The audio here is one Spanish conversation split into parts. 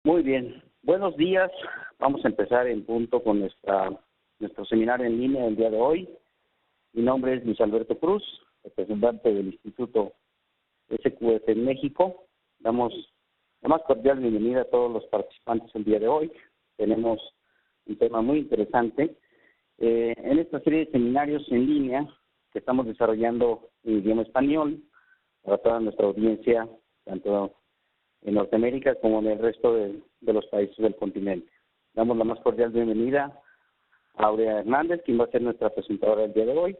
Muy bien, buenos días. Vamos a empezar en punto con nuestro seminario en línea del día de hoy. Mi nombre es Luis Alberto Cruz, representante del Instituto SQF en México. Damos la más cordial bienvenida a todos los participantes el día de hoy. Tenemos un tema muy interesante. En esta serie de seminarios en línea que estamos desarrollando en idioma español para toda nuestra audiencia, tanto en Norteamérica como en el resto de los países del continente. Damos la más cordial bienvenida a Aurea Hernández, quien va a ser nuestra presentadora el día de hoy.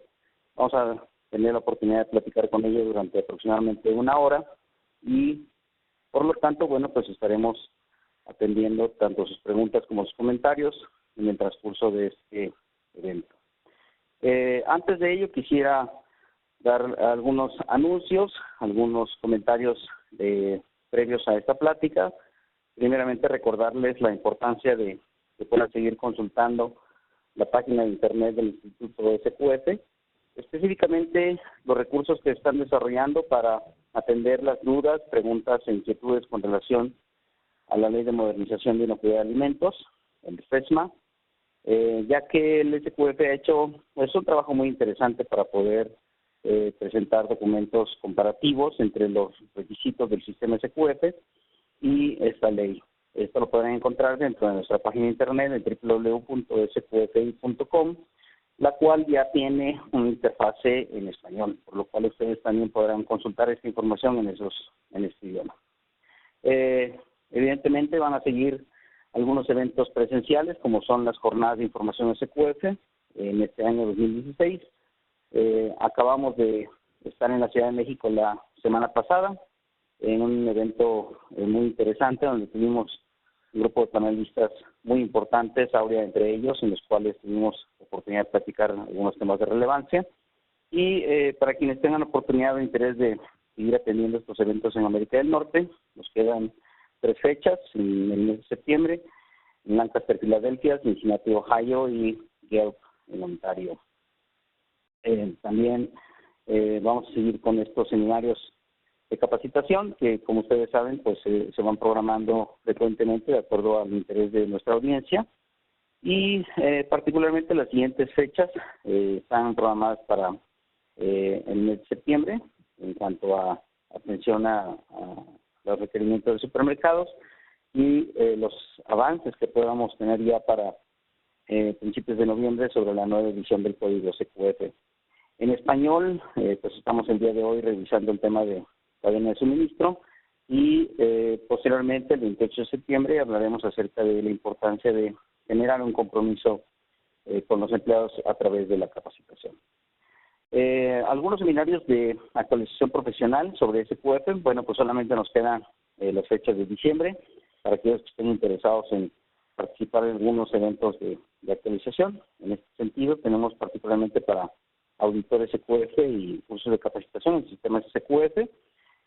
Vamos a tener la oportunidad de platicar con ella durante aproximadamente una hora y, por lo tanto, pues estaremos atendiendo tanto sus preguntas como sus comentarios en el transcurso de este evento. Antes de ello, quisiera dar algunos anuncios, algunos comentarios previos a esta plática. Primeramente, recordarles la importancia de que puedan seguir consultando la página de internet del Instituto SQF, específicamente los recursos que están desarrollando para atender las dudas, preguntas e inquietudes con relación a la Ley de Modernización de Inocuidad de Alimentos, el FESMA, ya que el SQF ha hecho un trabajo muy interesante para poder presentar documentos comparativos entre los requisitos del sistema SQF y esta ley. Esto lo podrán encontrar dentro de nuestra página de internet en www.sqfi.com, la cual ya tiene una interfase en español, por lo cual ustedes también podrán consultar esta información en este idioma. Evidentemente van a seguir algunos eventos presenciales, como son las jornadas de información SQF en este año 2016. Acabamos de estar en la Ciudad de México la semana pasada en un evento muy interesante donde tuvimos un grupo de panelistas muy importantes, Aurea entre ellos, en los cuales tuvimos oportunidad de platicar algunos temas de relevancia. Y para quienes tengan oportunidad o interés de seguir atendiendo estos eventos en América del Norte, nos quedan 3 fechas en el mes de septiembre, en Lancaster, Filadelfia, Cincinnati, Ohio y Guelph, en Ontario. También vamos a seguir con estos seminarios de capacitación que, como ustedes saben, se van programando frecuentemente de acuerdo al interés de nuestra audiencia y particularmente las siguientes fechas están programadas para el mes de septiembre en cuanto a atención a los requerimientos de supermercados y los avances que podamos tener ya para principios de noviembre sobre la nueva edición del Código SQF. En español, estamos el día de hoy revisando el tema de cadena de suministro y posteriormente, el 28 de septiembre, hablaremos acerca de la importancia de generar un compromiso con los empleados a través de la capacitación. Algunos seminarios de actualización profesional sobre SQF, solamente nos quedan las fechas de diciembre para aquellos que estén interesados en participar en algunos eventos de actualización. En este sentido, tenemos particularmente para auditores SQF y cursos de capacitación en sistemas SQF,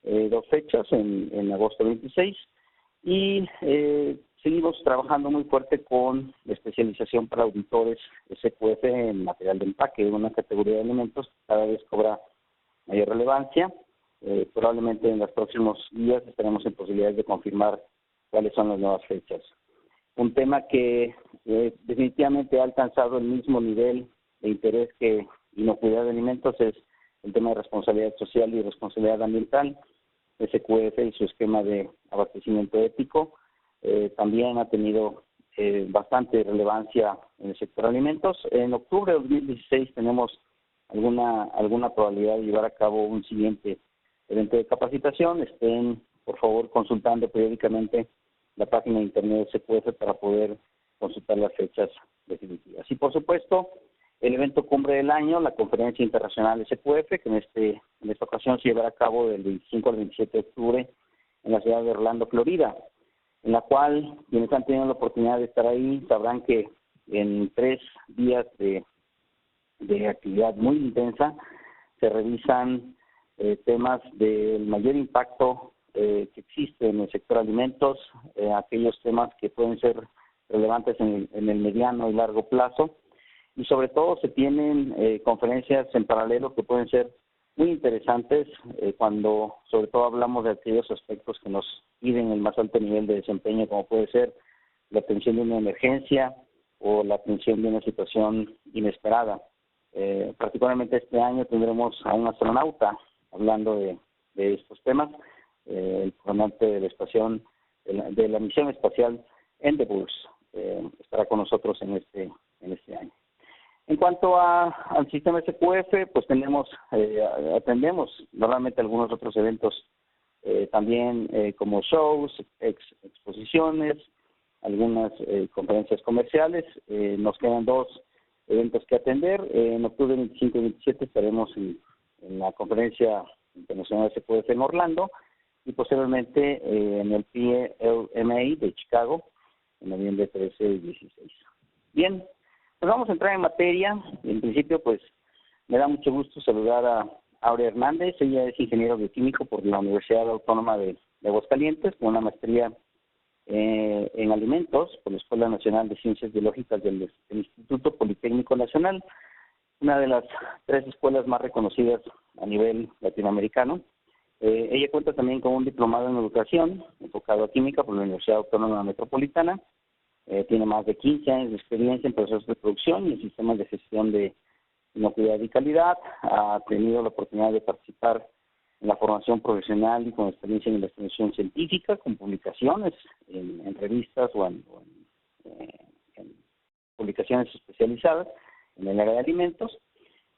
2 fechas en agosto 26 y seguimos trabajando muy fuerte con la especialización para auditores SQF en material de empaque, una categoría de alimentos que cada vez cobra mayor relevancia. Probablemente en los próximos días estaremos en posibilidades de confirmar cuáles son las nuevas fechas. Un tema que definitivamente ha alcanzado el mismo nivel de interés que inocuidad de alimentos es el tema de responsabilidad social y responsabilidad ambiental. SQF y su esquema de abastecimiento ético también ha tenido bastante relevancia en el sector alimentos. En octubre de 2016 tenemos alguna probabilidad de llevar a cabo un siguiente evento de capacitación. Estén, por favor, consultando periódicamente la página de internet de SQF para poder consultar las fechas definitivas. Y, por supuesto, el evento cumbre del año, la Conferencia Internacional SQF, que en esta ocasión se llevará a cabo del 25 al 27 de octubre en la ciudad de Orlando, Florida, en la cual quienes han tenido la oportunidad de estar ahí sabrán que en 3 días de actividad muy intensa se revisan temas del mayor impacto que existe en el sector alimentos, aquellos temas que pueden ser relevantes en el mediano y largo plazo, y sobre todo se tienen conferencias en paralelo que pueden ser muy interesantes cuando sobre todo hablamos de aquellos aspectos que nos piden el más alto nivel de desempeño, como puede ser la atención de una emergencia o la atención de una situación inesperada. Particularmente este año tendremos a un astronauta hablando de estos temas, el comandante de la misión espacial Endeavour estará con nosotros en este año. En cuanto al sistema SQF, pues atendemos normalmente algunos otros eventos también como shows, exposiciones, algunas conferencias comerciales. Nos quedan 2 eventos que atender. En octubre 25 y 27 estaremos en la conferencia internacional SQF en Orlando y posteriormente en el PMA de Chicago en noviembre 13 y 16. Bien, pues vamos a entrar en materia. En principio, pues me da mucho gusto saludar a Aurea Hernández. Ella es ingeniero bioquímico por la Universidad Autónoma de Aguascalientes, con una maestría en alimentos por la Escuela Nacional de Ciencias Biológicas del Instituto Politécnico Nacional, una de las 3 escuelas más reconocidas a nivel latinoamericano. Ella cuenta también con un diplomado en educación enfocado a química por la Universidad Autónoma Metropolitana. Tiene más de 15 años de experiencia en procesos de producción y en sistemas de gestión de inocuidad y calidad. Ha tenido la oportunidad de participar en la formación profesional y con experiencia en investigación científica, con publicaciones en revistas o en publicaciones especializadas en el área de alimentos.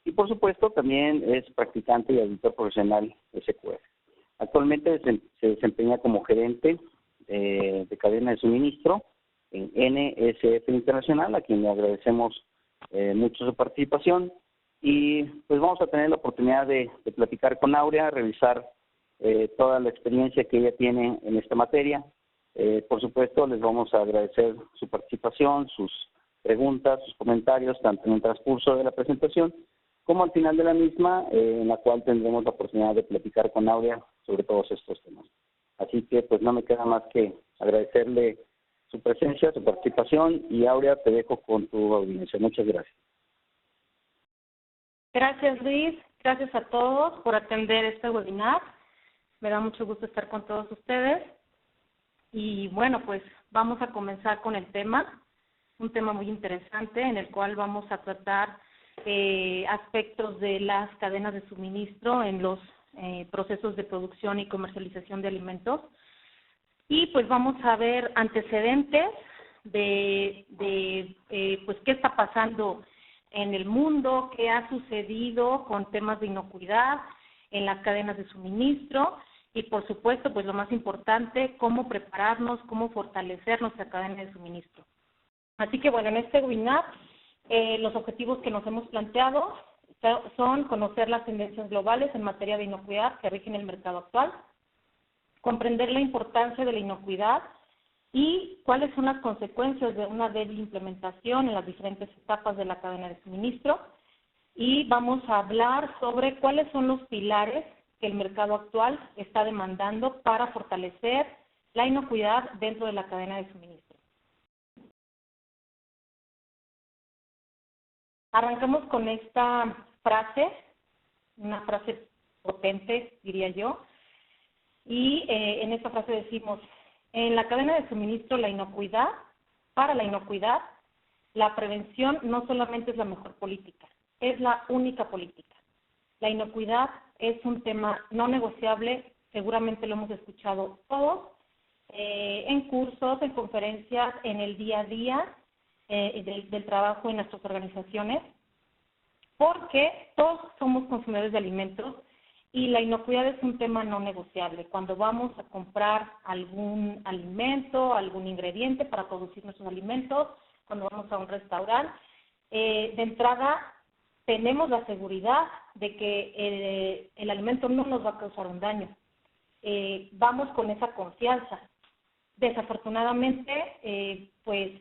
Y por supuesto también es practicante y auditor profesional de SQF. Actualmente se desempeña como gerente de cadena de suministro en NSF Internacional, a quien le agradecemos mucho su participación. Y pues vamos a tener la oportunidad de platicar con Aurea, revisar toda la experiencia que ella tiene en esta materia. Por supuesto, les vamos a agradecer su participación, sus preguntas, sus comentarios, tanto en el transcurso de la presentación como al final de la misma, en la cual tendremos la oportunidad de platicar con Aurea sobre todos estos temas. Así que pues no me queda más que agradecerle su presencia, su participación, y Aurea, te dejo con tu audiencia. Muchas gracias. Gracias, Luis. Gracias a todos por atender este webinar. Me da mucho gusto estar con todos ustedes. Y bueno, pues vamos a comenzar con el tema, un tema muy interesante en el cual vamos a tratar aspectos de las cadenas de suministro en los procesos de producción y comercialización de alimentos. Y pues vamos a ver antecedentes de pues qué está pasando en el mundo, qué ha sucedido con temas de inocuidad en las cadenas de suministro y, por supuesto, pues lo más importante, cómo prepararnos, cómo fortalecer nuestra cadena de suministro. Así que, bueno, en este webinar, los objetivos que nos hemos planteado son conocer las tendencias globales en materia de inocuidad que rigen el mercado actual, comprender la importancia de la inocuidad y cuáles son las consecuencias de una débil implementación en las diferentes etapas de la cadena de suministro. Y vamos a hablar sobre cuáles son los pilares que el mercado actual está demandando para fortalecer la inocuidad dentro de la cadena de suministro. Arrancamos con esta frase, una frase potente, diría yo, y en esta frase decimos: en la cadena de suministro, para la inocuidad, la prevención no solamente es la mejor política, es la única política. La inocuidad es un tema no negociable, seguramente lo hemos escuchado todos, en cursos, en conferencias, en el día a día del trabajo en nuestras organizaciones, porque todos somos consumidores de alimentos y la inocuidad es un tema no negociable. Cuando vamos a comprar algún alimento, algún ingrediente para producir nuestros alimentos, cuando vamos a un restaurante, de entrada tenemos la seguridad de que el alimento no nos va a causar un daño. Vamos con esa confianza. Desafortunadamente, pues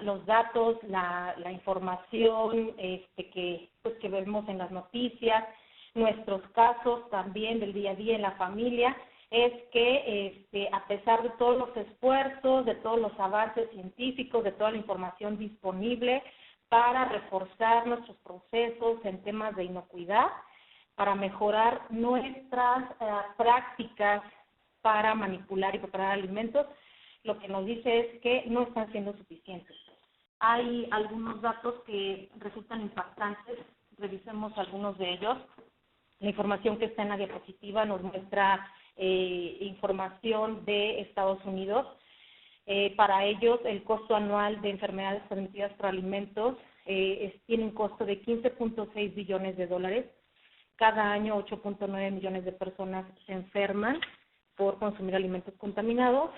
los datos, la información que vemos en las noticias, nuestros casos también del día a día en la familia, es que a pesar de todos los esfuerzos, de todos los avances científicos, de toda la información disponible, para reforzar nuestros procesos en temas de inocuidad, para mejorar nuestras prácticas para manipular y preparar alimentos. Lo que nos dice es que no están siendo suficientes. Hay algunos datos que resultan impactantes, revisemos algunos de ellos. La información que está en la diapositiva nos muestra información de Estados Unidos. Para ellos, el costo anual de enfermedades transmitidas por alimentos tiene un costo de 15.6 billones de dólares. Cada año 8.9 millones de personas se enferman por consumir alimentos contaminados.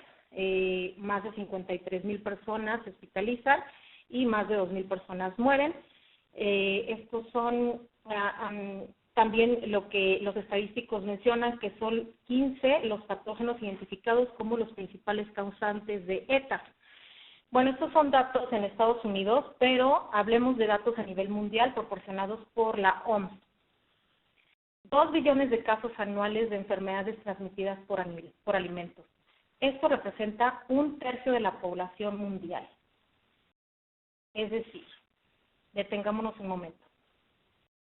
Más de 53,000 personas se hospitalizan y más de 2,000 personas mueren. Estos son también lo que los estadísticos mencionan, que son 15 los patógenos identificados como los principales causantes de ETA. Bueno, estos son datos en Estados Unidos, pero hablemos de datos a nivel mundial proporcionados por la OMS. 2 billones de casos anuales de enfermedades transmitidas por alimentos. Esto representa 1/3 de la población mundial. Es decir, detengámonos un momento.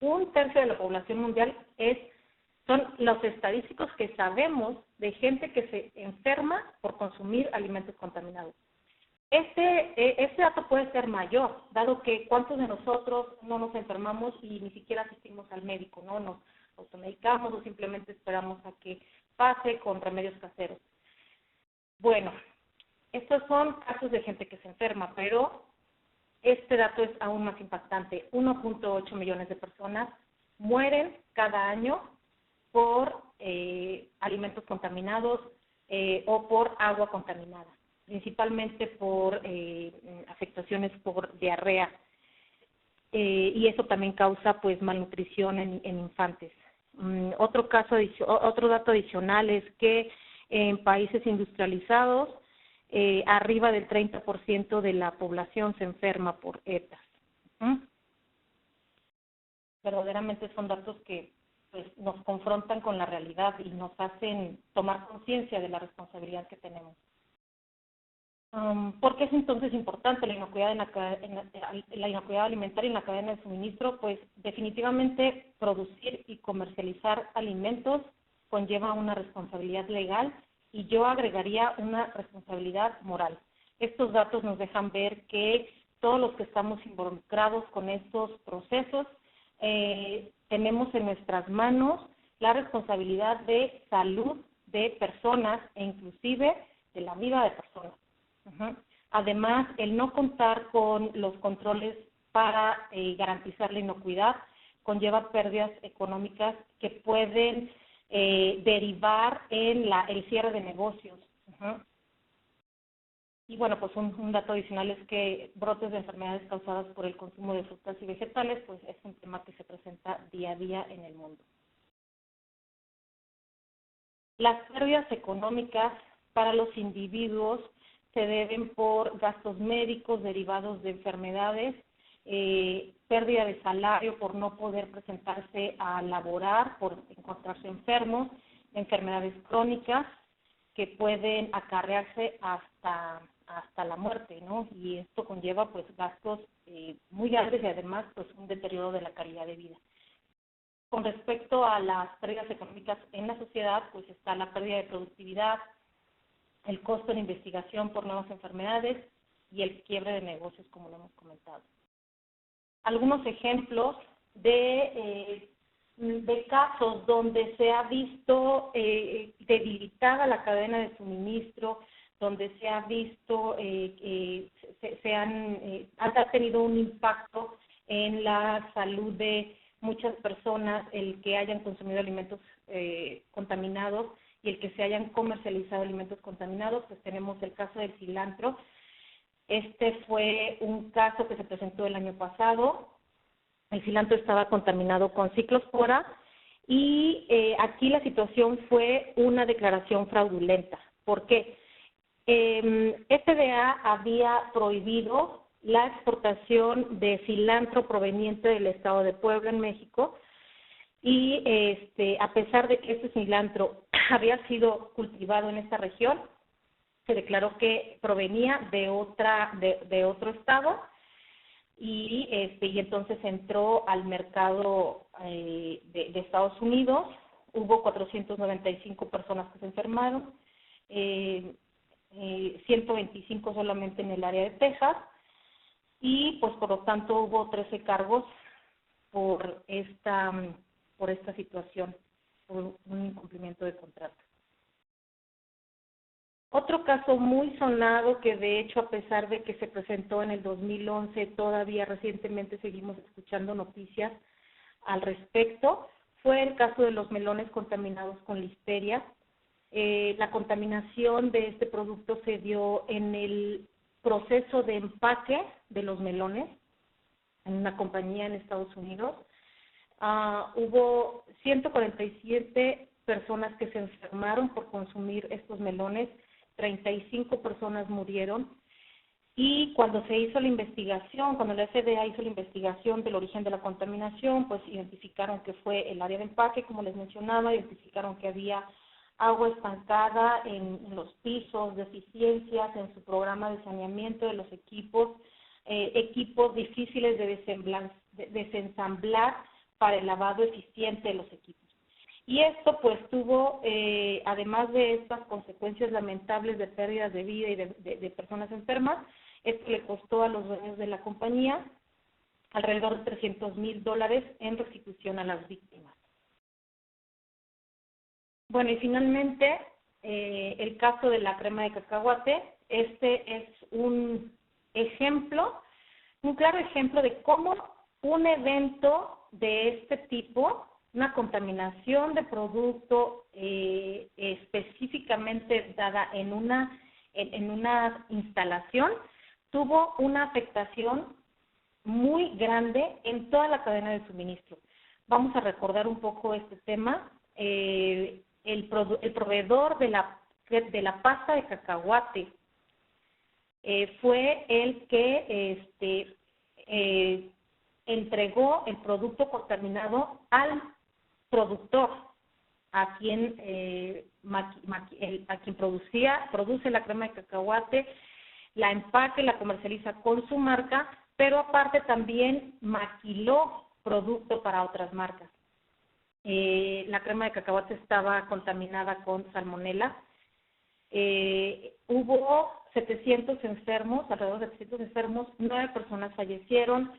1/3 de la población mundial son los estadísticos que sabemos de gente que se enferma por consumir alimentos contaminados. Este dato puede ser mayor, dado que cuántos de nosotros no nos enfermamos y ni siquiera asistimos al médico, ¿no? Nos automedicamos o simplemente esperamos a que pase con remedios caseros. Bueno, estos son casos de gente que se enferma, pero este dato es aún más impactante. 1.8 millones de personas mueren cada año por alimentos contaminados o por agua contaminada, principalmente por afectaciones por diarrea. Y eso también causa pues malnutrición en infantes. Otro dato adicional es que en países industrializados arriba del 30% de la población se enferma por ETA. Verdaderamente son datos que pues, nos confrontan con la realidad y nos hacen tomar conciencia de la responsabilidad que tenemos. ¿Por qué es entonces importante la inocuidad alimentaria en la cadena de suministro? Pues definitivamente producir y comercializar alimentos conlleva una responsabilidad legal y yo agregaría una responsabilidad moral. Estos datos nos dejan ver que todos los que estamos involucrados con estos procesos tenemos en nuestras manos la responsabilidad de salud de personas e inclusive de la vida de personas. Además, el no contar con los controles para garantizar la inocuidad conlleva pérdidas económicas que pueden derivar en el cierre de negocios. Y bueno, pues un dato adicional es que brotes de enfermedades causadas por el consumo de frutas y vegetales, pues es un tema que se presenta día a día en el mundo. Las pérdidas económicas para los individuos se deben por gastos médicos derivados de enfermedades, pérdida de salario por no poder presentarse a laborar, por encontrarse enfermos, enfermedades crónicas que pueden acarrearse hasta la muerte, ¿no? Y esto conlleva pues gastos muy grandes y además pues un deterioro de la calidad de vida. Con respecto a las pérdidas económicas en la sociedad, pues está la pérdida de productividad, el costo de la investigación por nuevas enfermedades y el quiebre de negocios, como lo hemos comentado. Algunos ejemplos de casos donde se ha visto debilitada la cadena de suministro, donde se ha visto ha tenido un impacto en la salud de muchas personas el que hayan consumido alimentos contaminados y el que se hayan comercializado alimentos contaminados. Pues tenemos el caso del cilantro. Este fue un caso que se presentó el año pasado. El cilantro estaba contaminado con ciclospora y aquí la situación fue una declaración fraudulenta. ¿Por qué? FDA había prohibido la exportación de cilantro proveniente del estado de Puebla, en México, y a pesar de que este cilantro había sido cultivado en esta región, se declaró que provenía de otro estado y entonces entró al mercado de Estados Unidos. Hubo 495 personas que se enfermaron, 125 solamente en el área de Texas, y pues por lo tanto hubo 13 cargos por esta situación, por un incumplimiento de contrato. Otro caso muy sonado, que de hecho a pesar de que se presentó en el 2011, todavía recientemente seguimos escuchando noticias al respecto, fue el caso de los melones contaminados con listeria. La contaminación de este producto se dio en el proceso de empaque de los melones en una compañía en Estados Unidos. Hubo 147 personas que se enfermaron por consumir estos melones, 35 personas murieron, y cuando se hizo la investigación, cuando la FDA hizo la investigación del origen de la contaminación, pues identificaron que fue el área de empaque, como les mencionaba, identificaron que había agua estancada en los pisos, deficiencias en su programa de saneamiento de los equipos, equipos difíciles de desensamblar para el lavado eficiente de los equipos. Y esto pues tuvo, además de estas consecuencias lamentables de pérdidas de vida y de personas enfermas, esto le costó a los dueños de la compañía alrededor de $300,000 en restitución a las víctimas. Bueno, y finalmente, el caso de la crema de cacahuate. Este es un ejemplo, un claro ejemplo de cómo un evento de este tipo, una contaminación de producto específicamente dada en una instalación, tuvo una afectación muy grande en toda la cadena de suministro. Vamos a recordar un poco este tema. El proveedor de la pasta de cacahuate fue el que entregó el producto contaminado al productor, a quien produce la crema de cacahuate, la empaque, la comercializa con su marca, pero aparte también maquiló producto para otras marcas. La crema de cacahuate estaba contaminada con salmonela. Hubo 700 enfermos, alrededor de 700 enfermos, 9 personas fallecieron.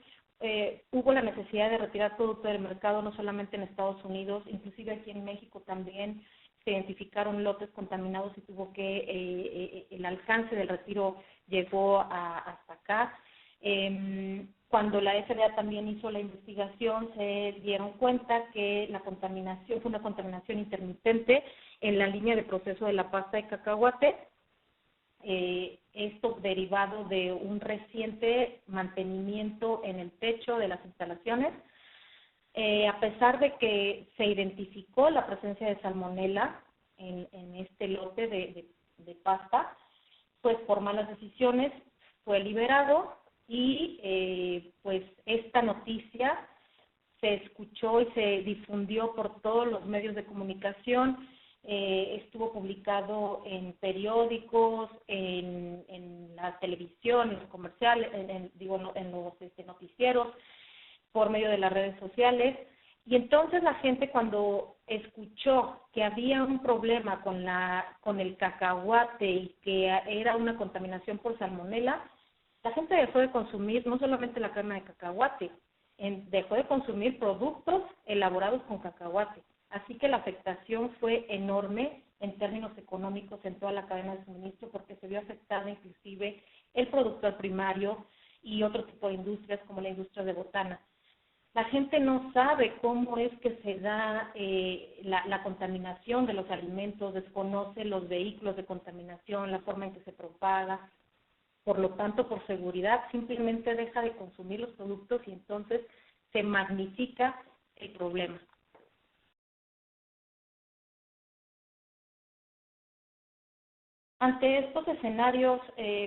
Hubo la necesidad de retirar producto del mercado, no solamente en Estados Unidos, inclusive aquí en México también se identificaron lotes contaminados y tuvo que, el alcance del retiro llegó hasta acá. Cuando la FDA también hizo la investigación, se dieron cuenta que la contaminación fue una contaminación intermitente en la línea de proceso de la pasta de cacahuate. Esto derivado de un reciente mantenimiento en el techo de las instalaciones. A pesar de que se identificó la presencia de salmonela en este lote de pasta, pues por malas decisiones fue liberado y pues esta noticia se escuchó y se difundió por todos los medios de comunicación. Estuvo publicado en periódicos, en la televisión, en los comerciales, en los noticieros, por medio de las redes sociales. Y entonces la gente, cuando escuchó que había un problema con el cacahuate y que era una contaminación por salmonela, la gente dejó de consumir no solamente la crema de cacahuate, dejó de consumir productos elaborados con cacahuate. Así que la afectación fue enorme en términos económicos en toda la cadena de suministro, porque se vio afectada inclusive el productor primario y otro tipo de industrias como la industria de botana. La gente no sabe cómo es que se da la contaminación de los alimentos, desconoce los vehículos de contaminación, la forma en que se propaga. Por lo tanto, por seguridad, simplemente deja de consumir los productos y entonces se magnifica el problema. Ante estos escenarios,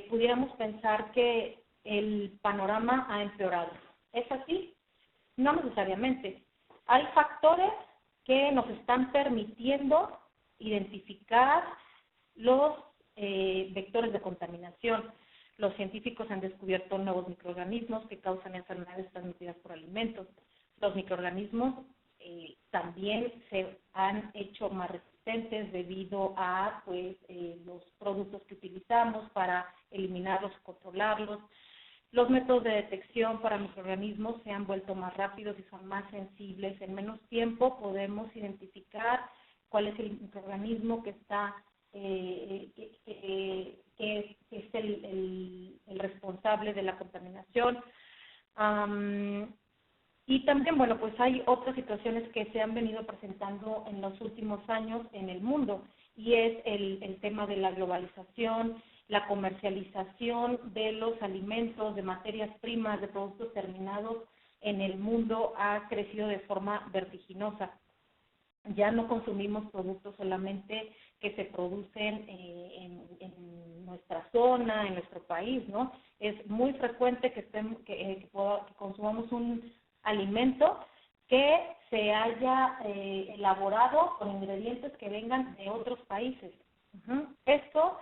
pudiéramos pensar que el panorama ha empeorado. ¿Es así? No necesariamente. Hay factores que nos están permitiendo identificar los vectores de contaminación. Los científicos han descubierto nuevos microorganismos que causan enfermedades transmitidas por alimentos. Los microorganismos también se han hecho más resistentes debido a los productos que utilizamos para eliminarlos, controlarlos. Los métodos de detección para microorganismos se han vuelto más rápidos y son más sensibles. En menos tiempo podemos identificar cuál es el microorganismo que está que es el responsable de la contaminación. Y también, bueno, pues hay otras situaciones que se han venido presentando en los últimos años en el mundo, y es el tema de la globalización, la comercialización de los alimentos, de materias primas, de productos terminados en el mundo ha crecido de forma vertiginosa. Ya no consumimos productos solamente que se producen en nuestra zona, en nuestro país, ¿no? Es muy frecuente que consumamos un alimento que se haya elaborado con ingredientes que vengan de otros países. Esto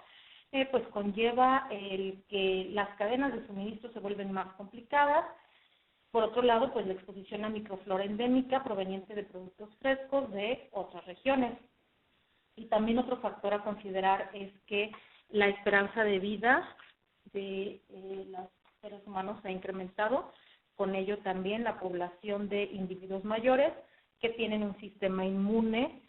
pues conlleva el que las cadenas de suministro se vuelven más complicadas. Por otro lado, pues la exposición a microflora endémica proveniente de productos frescos de otras regiones. Y también otro factor a considerar es que la esperanza de vida de los seres humanos se ha incrementado, con ello también la población de individuos mayores que tienen un sistema inmune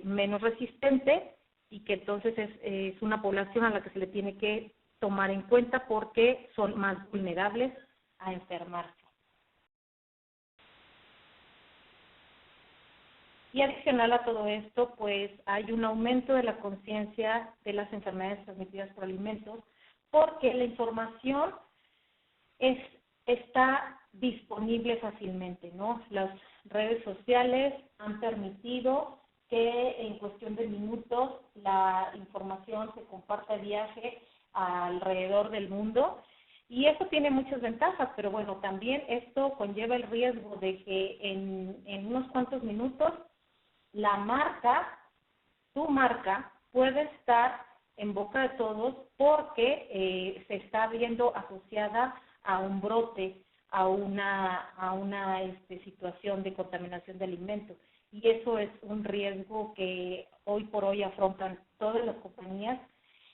menos resistente, y que entonces es una población a la que se le tiene que tomar en cuenta porque son más vulnerables a enfermarse. Y adicional a todo esto, pues hay un aumento de la conciencia de las enfermedades transmitidas por alimentos, porque la información está disponible fácilmente, ¿no? Las redes sociales han permitido que en cuestión de minutos la información se comparta de viaje alrededor del mundo, y eso tiene muchas ventajas, pero bueno, también esto conlleva el riesgo de que en unos cuantos minutos la marca, tu marca, puede estar en boca de todos porque se está viendo asociada a un brote, a una situación de contaminación de alimentos. Y eso es un riesgo que hoy por hoy afrontan todas las compañías,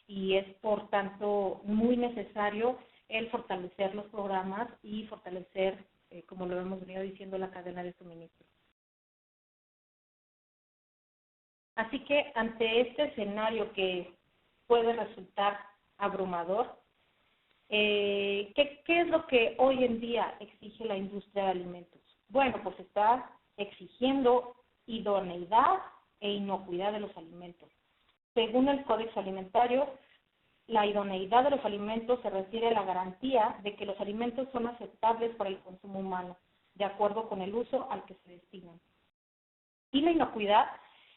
y es por tanto muy necesario el fortalecer los programas y fortalecer, como lo hemos venido diciendo, la cadena de suministro. Así que ante este escenario que puede resultar abrumador, ¿qué es lo que hoy en día exige la industria de alimentos? Bueno, pues está exigiendo idoneidad e inocuidad de los alimentos. Según el Código Alimentario, la idoneidad de los alimentos se refiere a la garantía de que los alimentos son aceptables para el consumo humano, de acuerdo con el uso al que se destinan. Y la inocuidad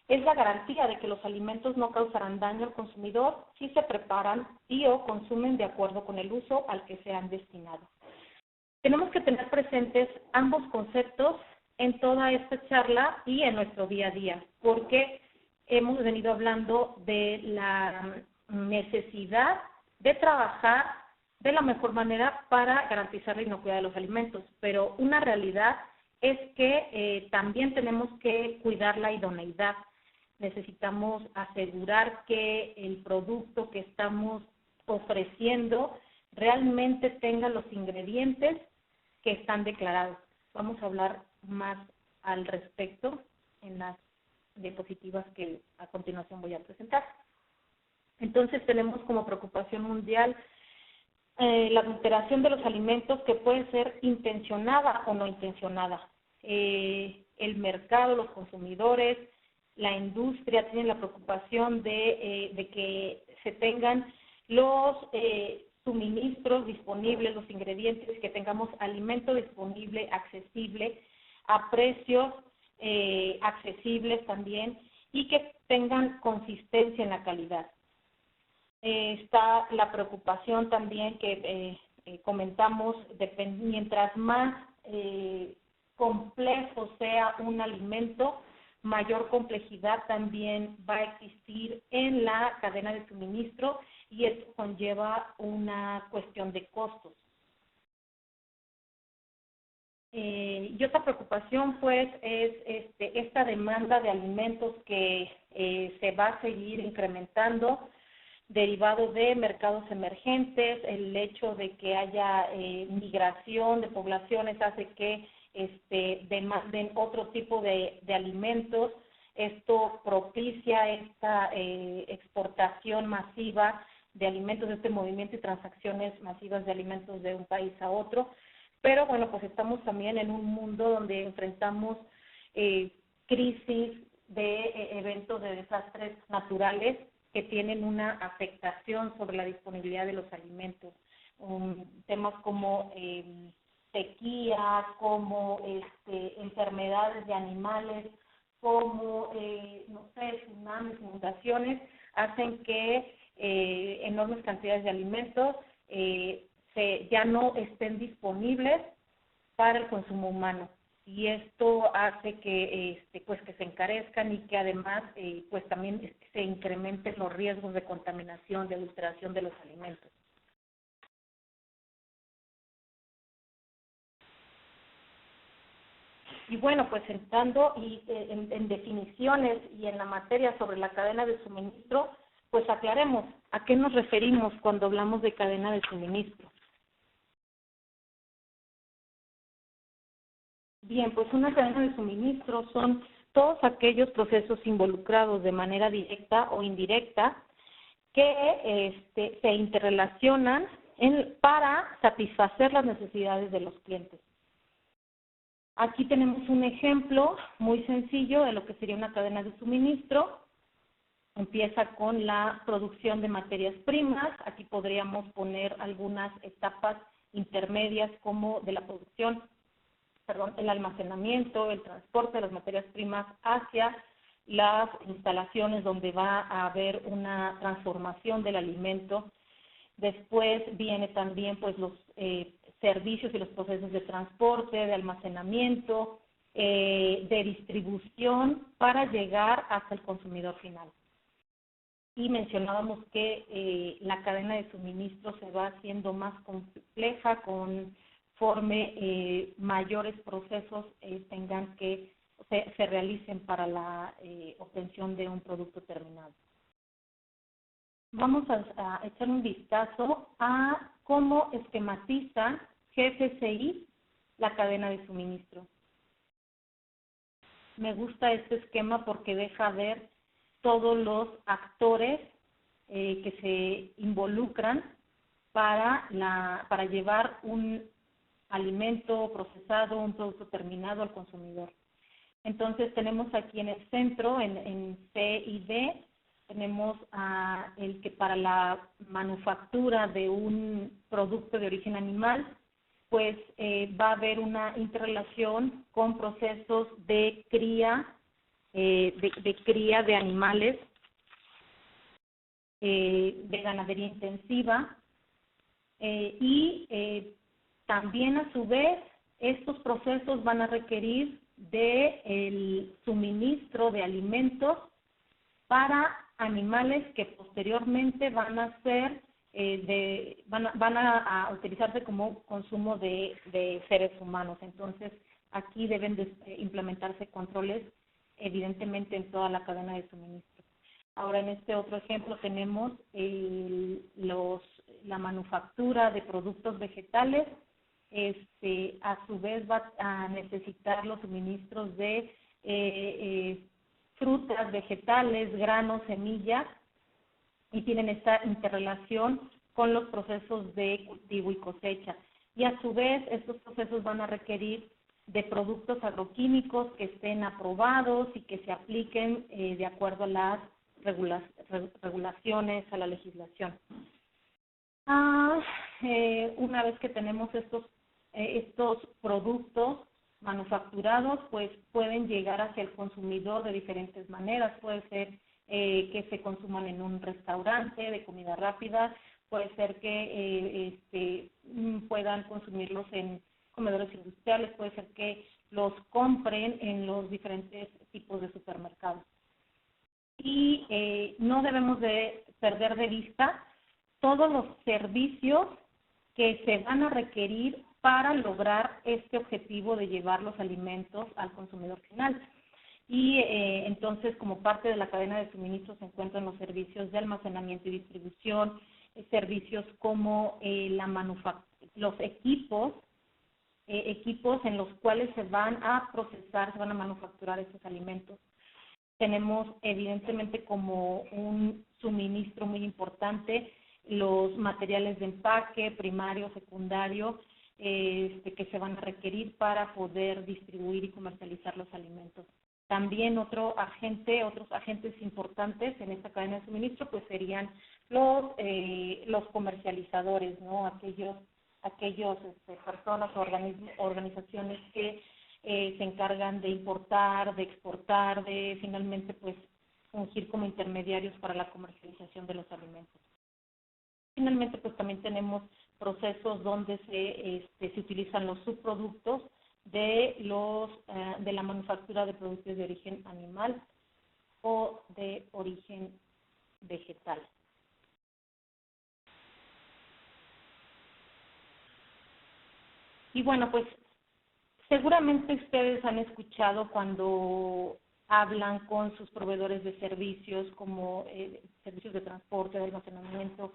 es la garantía de que los alimentos no causarán daño al consumidor si se preparan y o consumen de acuerdo con el uso al que se han destinado. Tenemos que tener presentes ambos conceptos en toda esta charla y en nuestro día a día, porque hemos venido hablando de la necesidad de trabajar de la mejor manera para garantizar la inocuidad de los alimentos, pero una realidad es que también tenemos que cuidar la idoneidad. Necesitamos asegurar que el producto que estamos ofreciendo realmente tenga los ingredientes que están declarados. Vamos a hablar más al respecto en las diapositivas que a continuación voy a presentar. Entonces tenemos como preocupación mundial la adulteración de los alimentos, que puede ser intencionada o no intencionada. El mercado, los consumidores, la industria tienen la preocupación de que se tengan los suministros disponibles, los ingredientes, que tengamos alimento disponible, accesible, a precios accesibles también, y que tengan consistencia en la calidad. Está la preocupación también que comentamos, mientras más complejo sea un alimento, mayor complejidad también va a existir en la cadena de suministro, y esto conlleva una cuestión de costos. Y otra preocupación, pues, es esta demanda de alimentos que se va a seguir incrementando derivado de mercados emergentes. El hecho de que haya migración de poblaciones hace que demanden otro tipo de alimentos. Esto propicia esta exportación masiva de alimentos, este movimiento y transacciones masivas de alimentos de un país a otro. Pero bueno, pues estamos también en un mundo donde enfrentamos crisis de eventos de desastres naturales que tienen una afectación sobre la disponibilidad de los alimentos. Temas como sequía, como enfermedades de animales, como, no sé, tsunamis, inundaciones, hacen que enormes cantidades de alimentos ya no estén disponibles para el consumo humano, y esto hace que pues que se encarezcan y que además pues también se incrementen los riesgos de contaminación, de adulteración de los alimentos. Y bueno, pues entrando en definiciones y en la materia sobre la cadena de suministro, pues aclaremos a qué nos referimos cuando hablamos de cadena de suministro. Bien, pues una cadena de suministro son todos aquellos procesos involucrados de manera directa o indirecta que se interrelacionan para satisfacer las necesidades de los clientes. Aquí tenemos un ejemplo muy sencillo de lo que sería una cadena de suministro. Empieza con la producción de materias primas. Aquí podríamos poner algunas etapas intermedias como de la producción, el almacenamiento, el transporte de las materias primas hacia las instalaciones donde va a haber una transformación del alimento. Después viene también pues los servicios y los procesos de transporte, de almacenamiento, de distribución para llegar hasta el consumidor final. Y mencionábamos que la cadena de suministro se va haciendo más compleja conforme mayores procesos se realicen para la obtención de un producto terminado. Vamos a echar un vistazo a cómo esquematiza GFCI la cadena de suministro. Me gusta este esquema porque deja ver todos los actores que se involucran para llevar un alimento procesado, un producto terminado al consumidor. Entonces tenemos aquí en el centro, en C y D, tenemos el que para la manufactura de un producto de origen animal, pues va a haber una interrelación con procesos de cría, de animales, de ganadería intensiva, y también a su vez estos procesos van a requerir el suministro de alimentos para animales que posteriormente van a ser van a utilizarse como consumo de seres humanos. Entonces aquí deben de implementarse controles evidentemente en toda la cadena de suministro. Ahora, en este otro ejemplo tenemos la manufactura de productos vegetales. A su vez va a necesitar los suministros de frutas, vegetales, granos, semillas, y tienen esta interrelación con los procesos de cultivo y cosecha. Y a su vez estos procesos van a requerir de productos agroquímicos que estén aprobados y que se apliquen de acuerdo a las regulaciones, a la legislación. Una vez que tenemos estos productos manufacturados, pues pueden llegar hacia el consumidor de diferentes maneras. Puede ser que se consuman en un restaurante de comida rápida, puede ser que puedan consumirlos en comedores industriales, puede ser que los compren en los diferentes tipos de supermercados. Y no debemos de perder de vista todos los servicios que se van a requerir para lograr este objetivo de llevar los alimentos al consumidor final. Y entonces, como parte de la cadena de suministro se encuentran los servicios de almacenamiento y distribución, servicios como los equipos en los cuales se van a procesar, se van a manufacturar estos alimentos. Tenemos evidentemente como un suministro muy importante los materiales de empaque, primario, secundario, que se van a requerir para poder distribuir y comercializar los alimentos. También otros agentes importantes en esta cadena de suministro pues serían los comercializadores, ¿no? Aquellos personas o organizaciones que se encargan de importar, de exportar, de finalmente pues fungir como intermediarios para la comercialización de los alimentos. Finalmente pues también tenemos procesos donde se utilizan los subproductos de la manufactura de productos de origen animal o de origen vegetal. Y bueno, pues seguramente ustedes han escuchado cuando hablan con sus proveedores de servicios como servicios de transporte, de almacenamiento,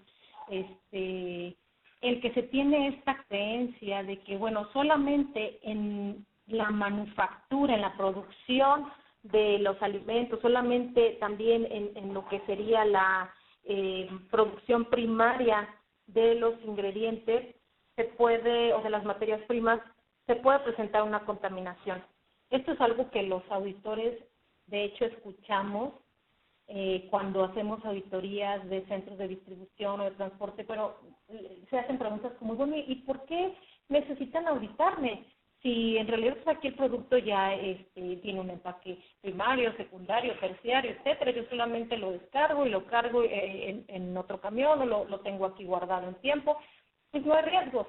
el que se tiene esta creencia de que, bueno, solamente en la manufactura, en la producción de los alimentos, solamente también en lo que sería la producción primaria de los ingredientes, o de las materias primas, se puede presentar una contaminación. Esto es algo que los auditores, de hecho, escuchamos cuando hacemos auditorías de centros de distribución o de transporte, pero se hacen preguntas como, bueno, ¿y por qué necesitan auditarme? Si en realidad pues, aquí el producto ya tiene un empaque primario, secundario, terciario, etcétera, yo solamente lo descargo y lo cargo en otro camión o lo tengo aquí guardado en tiempo, pues no hay riesgos.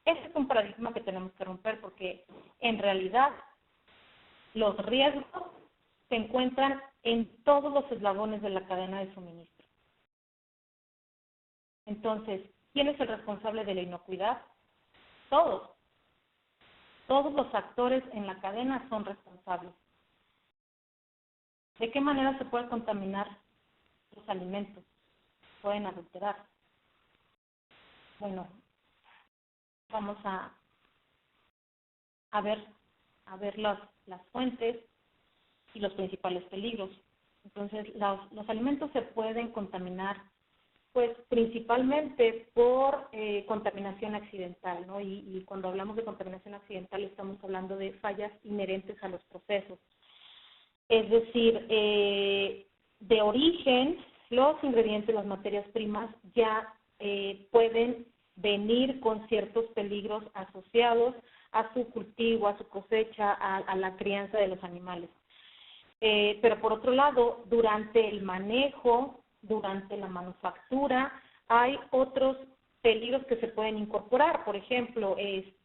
Ese es un paradigma que tenemos que romper porque en realidad los riesgos se encuentran en todos los eslabones de la cadena de suministro. Entonces, ¿quién es el responsable de la inocuidad? Todos. Todos los actores en la cadena son responsables. ¿De qué manera se pueden contaminar los alimentos? Pueden adulterar. Bueno, vamos a ver las fuentes y los principales peligros. Entonces, los alimentos se pueden contaminar, pues, principalmente por contaminación accidental, ¿no? Y cuando hablamos de contaminación accidental estamos hablando de fallas inherentes a los procesos. Es decir, de origen, los ingredientes, las materias primas ya pueden venir con ciertos peligros asociados a su cultivo, a su cosecha, a la crianza de los animales. Pero por otro lado, durante el manejo, durante la manufactura, hay otros peligros que se pueden incorporar. Por ejemplo,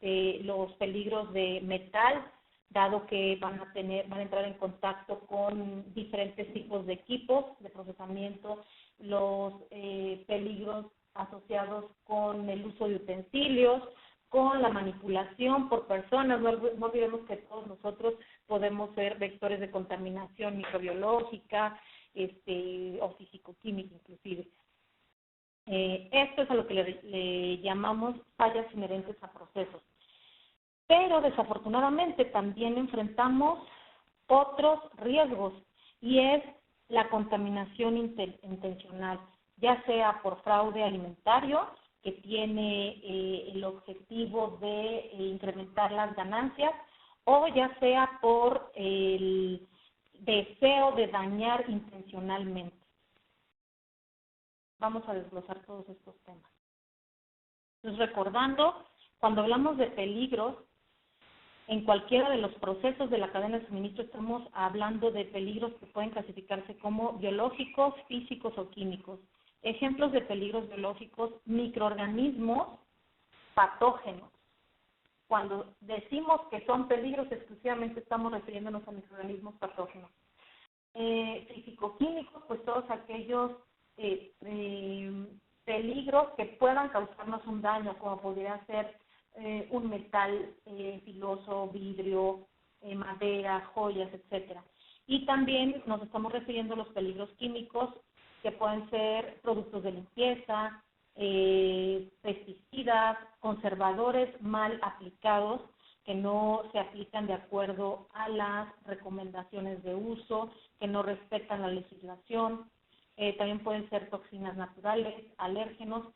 los peligros de metal, dado que van a entrar en contacto con diferentes tipos de equipos de procesamiento, los peligros asociados con el uso de utensilios, con la manipulación por personas. No olvidemos que todos nosotros podemos ser vectores de contaminación microbiológica o físico-química inclusive. Esto es a lo que le llamamos fallas inherentes a procesos. Pero desafortunadamente también enfrentamos otros riesgos y es la contaminación intencional, ya sea por fraude alimentario, que tiene el objetivo de incrementar las ganancias, o ya sea por el deseo de dañar intencionalmente. Vamos a desglosar todos estos temas. Entonces, recordando, cuando hablamos de peligros, en cualquiera de los procesos de la cadena de suministro estamos hablando de peligros que pueden clasificarse como biológicos, físicos o químicos. Ejemplos de peligros biológicos: microorganismos patógenos. Cuando decimos que son peligros, exclusivamente estamos refiriéndonos a microorganismos patógenos. Físico-químicos, pues todos aquellos peligros que puedan causarnos un daño, como podría ser un metal filoso, vidrio, madera, joyas, etcétera. Y también nos estamos refiriendo a los peligros químicos, que pueden ser productos de limpieza, pesticidas, conservadores mal aplicados, que no se aplican de acuerdo a las recomendaciones de uso, que no respetan la legislación. También pueden ser toxinas naturales, alérgenos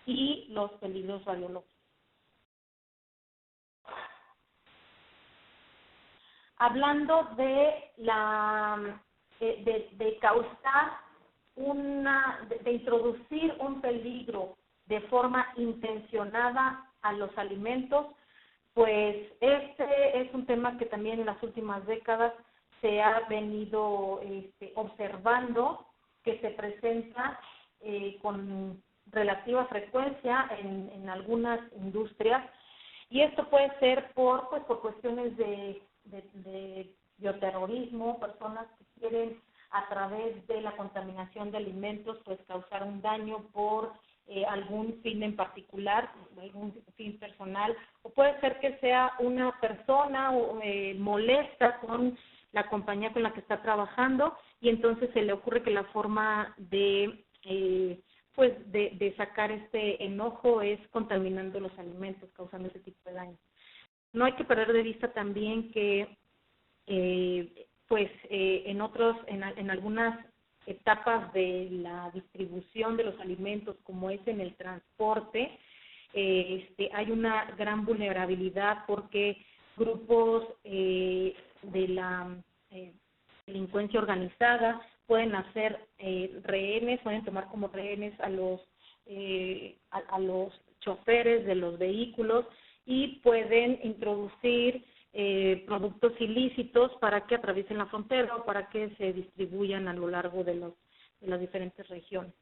y los peligros radiológicos. Hablando de de causar de introducir un peligro de forma intencionada a los alimentos, pues este es un tema que también en las últimas décadas se ha venido observando, que se presenta con relativa frecuencia en algunas industrias, y esto puede ser por cuestiones de bioterrorismo, personas que quieren a través de la contaminación de alimentos pues causar un daño por algún fin en particular, algún fin personal, o puede ser que sea una persona molesta con la compañía con la que está trabajando, y entonces se le ocurre que la forma de sacar este enojo es contaminando los alimentos, causando ese tipo de daño. No hay que perder de vista también que en algunas etapas de la distribución de los alimentos, como es en el transporte, hay una gran vulnerabilidad porque grupos de la delincuencia organizada pueden hacer rehenes, pueden tomar como rehenes a los choferes de los vehículos y pueden introducir productos ilícitos para que atraviesen la frontera o para que se distribuyan a lo largo de las diferentes regiones.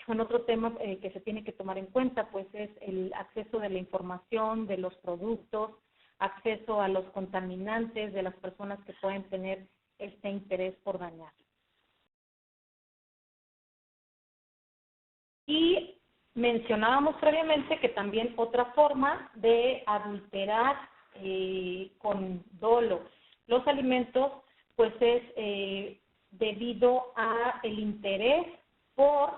Otro tema que se tiene que tomar en cuenta pues es el acceso de la información de los productos, acceso a los contaminantes de las personas que pueden tener este interés por dañar. Y mencionábamos previamente que también otra forma de adulterar con dolo los alimentos pues es debido a el interés por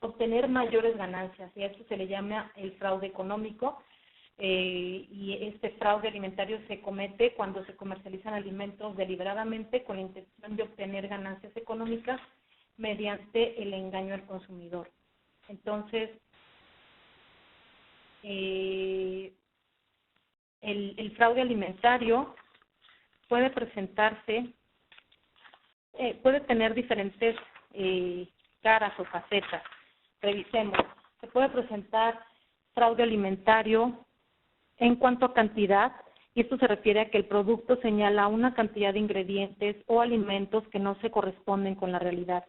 obtener mayores ganancias, y a esto se le llama el fraude económico, y este fraude alimentario se comete cuando se comercializan alimentos deliberadamente con la intención de obtener ganancias económicas mediante el engaño al consumidor. Entonces, el fraude alimentario puede presentarse, puede tener diferentes caras o facetas. Revisemos. Se puede presentar fraude alimentario en cuanto a cantidad, y esto se refiere a que el producto señala una cantidad de ingredientes o alimentos que no se corresponden con la realidad.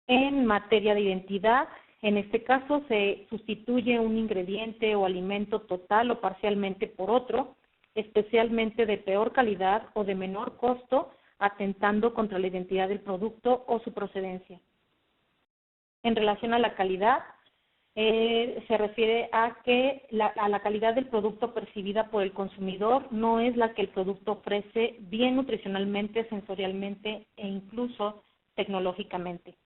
En materia de identidad, en este caso se sustituye un ingrediente o alimento total o parcialmente por otro, especialmente de peor calidad o de menor costo, atentando contra la identidad del producto o su procedencia. En relación a la calidad, se refiere a que a la calidad del producto percibida por el consumidor no es la que el producto ofrece bien nutricionalmente, sensorialmente e incluso tecnológicamente.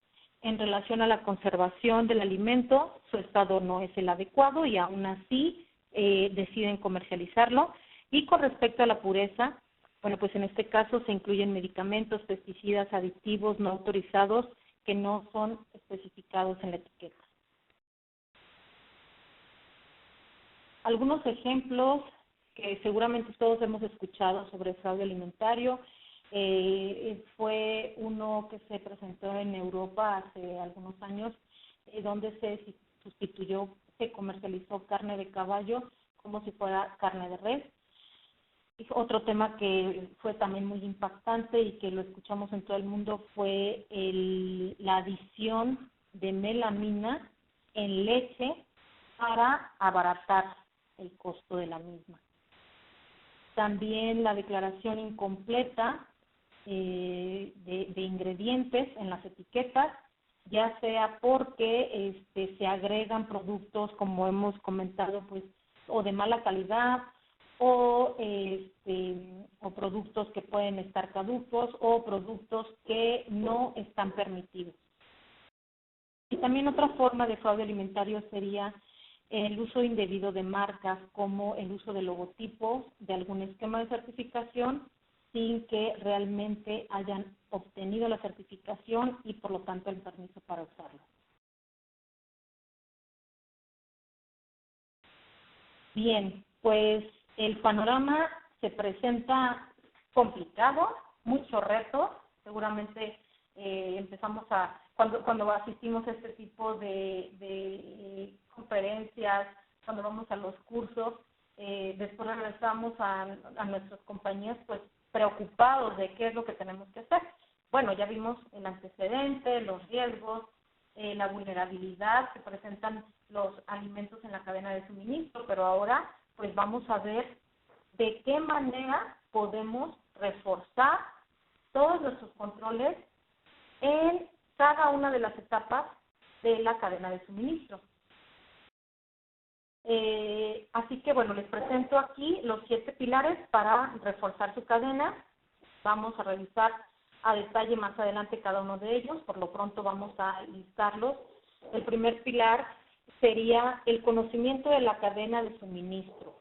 En relación a la conservación del alimento, su estado no es el adecuado y aún así deciden comercializarlo. Y con respecto a la pureza, bueno, pues en este caso se incluyen medicamentos, pesticidas, aditivos no autorizados que no son especificados en la etiqueta. Algunos ejemplos que seguramente todos hemos escuchado sobre fraude alimentario. Fue uno que se presentó en Europa hace algunos años, donde se sustituyó, se comercializó carne de caballo como si fuera carne de res. Y otro tema que fue también muy impactante y que lo escuchamos en todo el mundo fue la adición de melamina en leche para abaratar el costo de la misma. También la declaración incompleta de ingredientes en las etiquetas ya sea porque se agregan productos, como hemos comentado, pues, o de mala calidad, o productos que pueden estar caducos, o productos que no están permitidos. Y también otra forma de fraude alimentario sería el uso indebido de marcas, como el uso de logotipos de algún esquema de certificación sin que realmente hayan obtenido la certificación y por lo tanto el permiso para usarlo. Bien, pues el panorama se presenta complicado, muchos retos. Seguramente empezamos cuando asistimos a este tipo de conferencias, cuando vamos a los cursos, después regresamos a nuestras compañías pues preocupados de qué es lo que tenemos que hacer. Bueno, ya vimos el antecedente, los riesgos, la vulnerabilidad que presentan los alimentos en la cadena de suministro, pero ahora pues vamos a ver de qué manera podemos reforzar todos nuestros controles en cada una de las etapas de la cadena de suministro. Así que bueno, les presento aquí los 7 pilares para reforzar su cadena. Vamos a revisar a detalle más adelante cada uno de ellos, por lo pronto vamos a listarlos. El primer pilar sería el conocimiento de la cadena de suministro.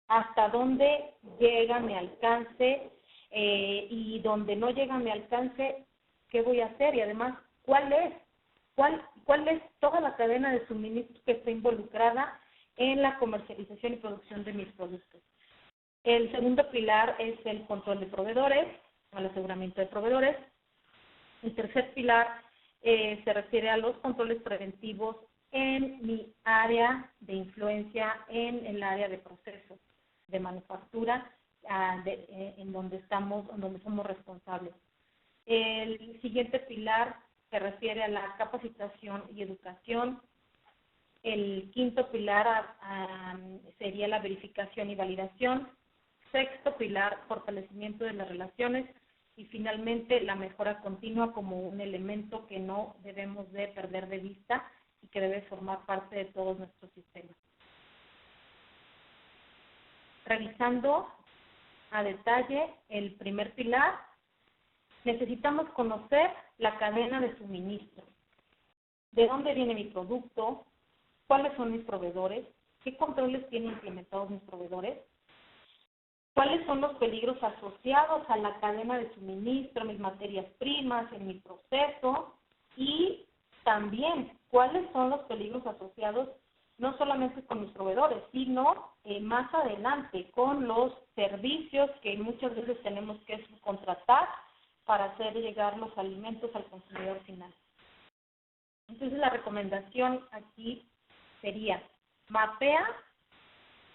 Hasta dónde llega mi alcance y donde no llega mi alcance, ¿qué voy a hacer? Y además, ¿cuál es toda la cadena de suministro que está involucrada en la comercialización y producción de mis productos? El segundo pilar es el control de proveedores, el aseguramiento de proveedores. El tercer pilar se refiere a los controles preventivos en mi área de influencia, en el área de proceso de manufactura, en donde somos responsables. El siguiente pilar se refiere a la capacitación y educación. El quinto pilar sería la verificación y validación. Sexto pilar, fortalecimiento de las relaciones. Y finalmente, la mejora continua como un elemento que no debemos de perder de vista y que debe formar parte de todos nuestros sistemas. Revisando a detalle el primer pilar, necesitamos conocer la cadena de suministro. ¿De dónde viene mi producto? ¿Cuáles son mis proveedores? ¿Qué controles tienen implementados mis proveedores? ¿Cuáles son los peligros asociados a la cadena de suministro, mis materias primas, en mi proceso? Y también, ¿cuáles son los peligros asociados no solamente con mis proveedores, sino más adelante con los servicios que muchas veces tenemos que subcontratar para hacer llegar los alimentos al consumidor final? Entonces, la recomendación aquí sería: mapea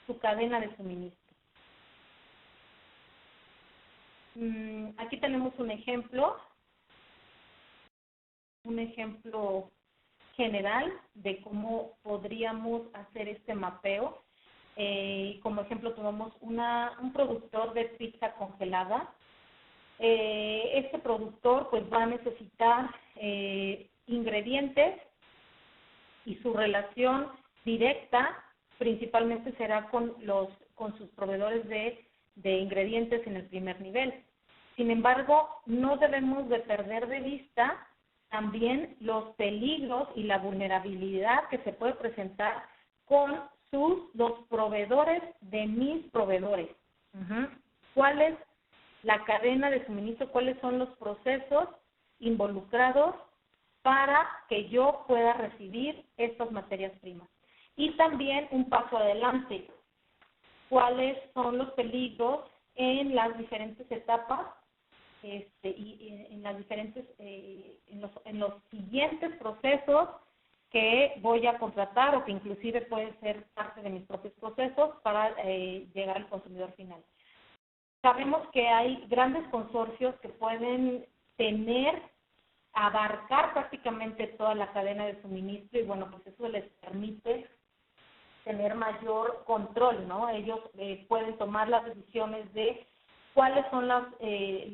tu cadena de suministro. Aquí tenemos un ejemplo general de cómo podríamos hacer este mapeo. Como ejemplo tomamos un productor de pizza congelada. Este productor pues va a necesitar ingredientes y su relación directa principalmente será con sus proveedores de ingredientes en el primer nivel. Sin embargo, no debemos de perder de vista también los peligros y la vulnerabilidad que se puede presentar con los proveedores de mis proveedores. ¿Cuál es la cadena de suministro? ¿Cuáles son los procesos involucrados para que yo pueda recibir estas materias primas? Y también un paso adelante, ¿cuáles son los peligros en las diferentes etapas y en los siguientes procesos que voy a contratar o que inclusive pueden ser parte de mis propios procesos para llegar al consumidor final? Sabemos que hay grandes consorcios que pueden abarcar prácticamente toda la cadena de suministro y bueno, pues eso les permite tener mayor control, ¿no? Ellos pueden tomar las decisiones de cuáles son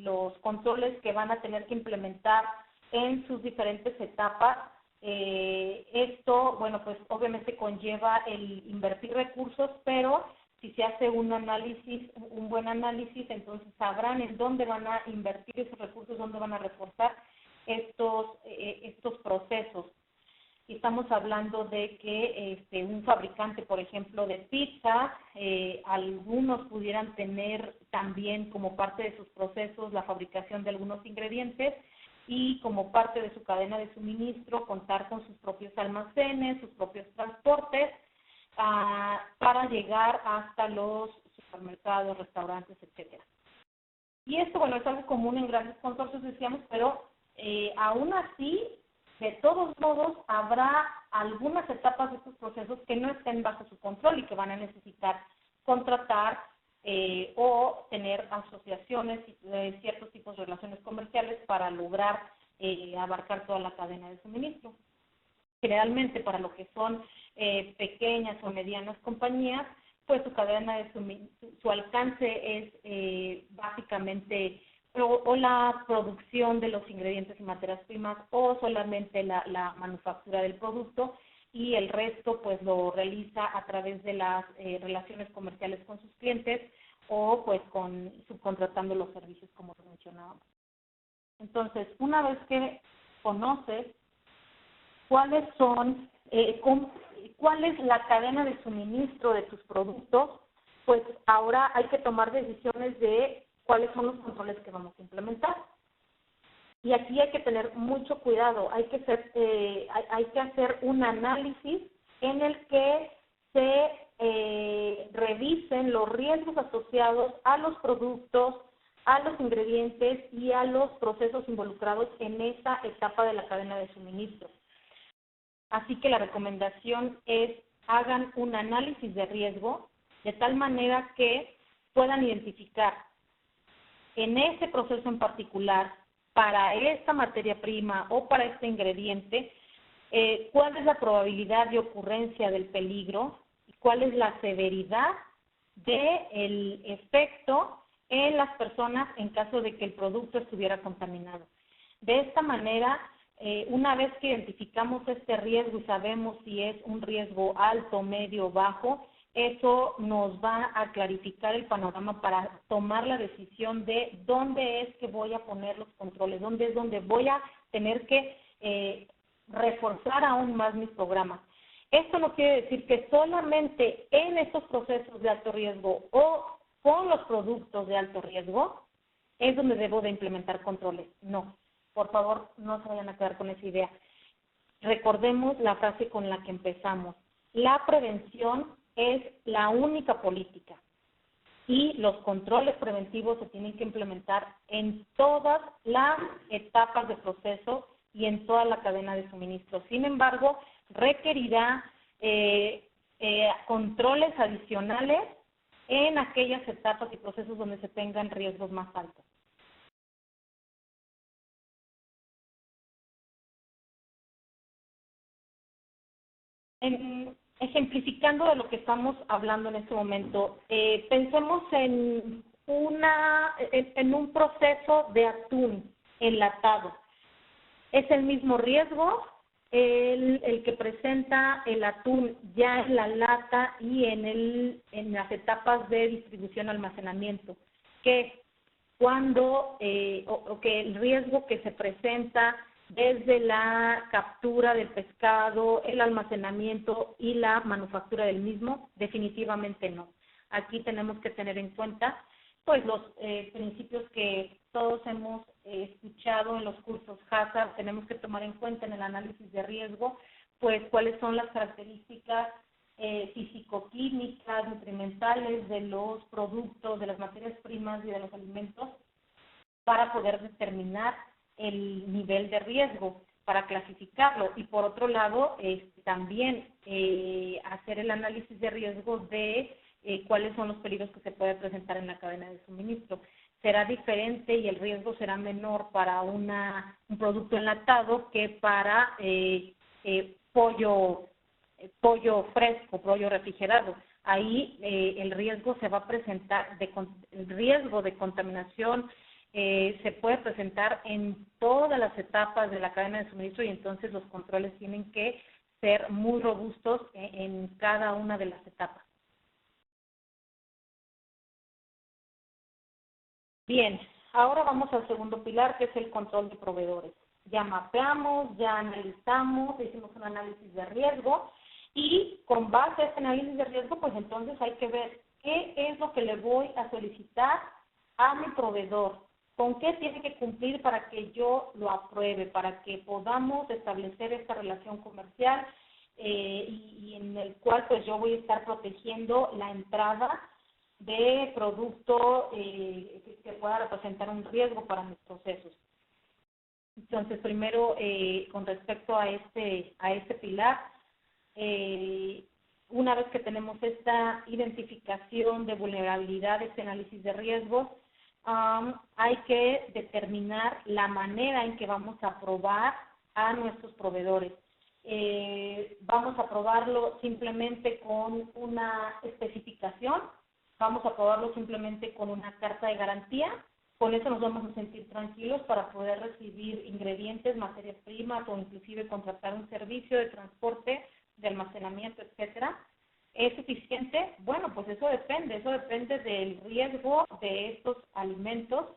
los controles que van a tener que implementar en sus diferentes etapas. Esto, bueno, pues obviamente conlleva el invertir recursos, pero si se hace un análisis, un buen análisis, entonces sabrán en dónde van a invertir esos recursos, dónde van a reforzar estos procesos. Y estamos hablando de que un fabricante, por ejemplo, de pizza, algunos pudieran tener también como parte de sus procesos la fabricación de algunos ingredientes y como parte de su cadena de suministro contar con sus propios almacenes, sus propios transportes, para llegar hasta los supermercados, restaurantes, etcétera. Y esto, bueno, es algo común en grandes consorcios, decíamos, pero aún así, de todos modos, habrá algunas etapas de estos procesos que no estén bajo su control y que van a necesitar contratar o tener asociaciones y ciertos tipos de relaciones comerciales para lograr abarcar toda la cadena de suministro. Generalmente, para lo que son pequeñas o medianas compañías, pues su cadena de su alcance es básicamente o la producción de los ingredientes y materias primas o solamente la manufactura del producto, y el resto pues lo realiza a través de las relaciones comerciales con sus clientes o pues subcontratando los servicios, como lo mencionábamos. Entonces, una vez que conoces cuál es la cadena de suministro de tus productos, pues ahora hay que tomar decisiones de cuáles son los controles que vamos a implementar. Y aquí hay que tener mucho cuidado, hay que hacer un análisis en el que se revisen los riesgos asociados a los productos, a los ingredientes y a los procesos involucrados en esa etapa de la cadena de suministro. Así que la recomendación es hagan un análisis de riesgo de tal manera que puedan identificar en ese proceso en particular, para esta materia prima o para este ingrediente, cuál es la probabilidad de ocurrencia del peligro y cuál es la severidad del efecto en las personas en caso de que el producto estuviera contaminado. De esta manera, una vez que identificamos este riesgo y sabemos si es un riesgo alto, medio o bajo, eso nos va a clarificar el panorama para tomar la decisión de dónde es que voy a poner los controles, dónde es donde voy a tener que reforzar aún más mis programas. Esto no quiere decir que solamente en estos procesos de alto riesgo o con los productos de alto riesgo es donde debo de implementar controles. No, por favor, no se vayan a quedar con esa idea. Recordemos la frase con la que empezamos. La prevención es la única política y los controles preventivos se tienen que implementar en todas las etapas de proceso y en toda la cadena de suministro. Sin embargo, requerirá controles adicionales en aquellas etapas y procesos donde se tengan riesgos más altos. Ejemplificando de lo que estamos hablando en este momento, pensemos en un proceso de atún enlatado. Es el mismo riesgo el que presenta el atún ya en la lata y en las etapas de distribución almacenamiento, que cuando que el riesgo que se presenta desde la captura del pescado, el almacenamiento y la manufactura del mismo, definitivamente no. Aquí tenemos que tener en cuenta pues los principios que todos hemos escuchado en los cursos Hazard. Tenemos que tomar en cuenta en el análisis de riesgo pues cuáles son las características físico-químicas, nutrimentales de los productos, de las materias primas y de los alimentos para poder determinar el nivel de riesgo, para clasificarlo. Y por otro lado, también hacer el análisis de riesgo de cuáles son los peligros que se pueden presentar en la cadena de suministro. Será diferente y el riesgo será menor para un producto enlatado que para pollo fresco, pollo refrigerado. Ahí el riesgo se va a presentar, el riesgo de contaminación se puede presentar en todas las etapas de la cadena de suministro y entonces los controles tienen que ser muy robustos en cada una de las etapas. Bien, ahora vamos al segundo pilar, que es el control de proveedores. Ya mapeamos, ya analizamos, hicimos un análisis de riesgo y con base a este análisis de riesgo, pues entonces hay que ver qué es lo que le voy a solicitar a mi proveedor, con qué tiene que cumplir para que yo lo apruebe, para que podamos establecer esta relación comercial y en el cual pues yo voy a estar protegiendo la entrada de producto que pueda representar un riesgo para mis procesos. Entonces, primero, con respecto a este pilar, una vez que tenemos esta identificación de vulnerabilidades y análisis de riesgos, hay que determinar la manera en que vamos a aprobar a nuestros proveedores. Vamos a aprobarlo simplemente con una especificación, vamos a aprobarlo simplemente con una carta de garantía. Con eso nos vamos a sentir tranquilos para poder recibir ingredientes, materias primas o inclusive contratar un servicio de transporte, de almacenamiento, etcétera. ¿Es suficiente? Bueno, pues eso depende del riesgo de estos alimentos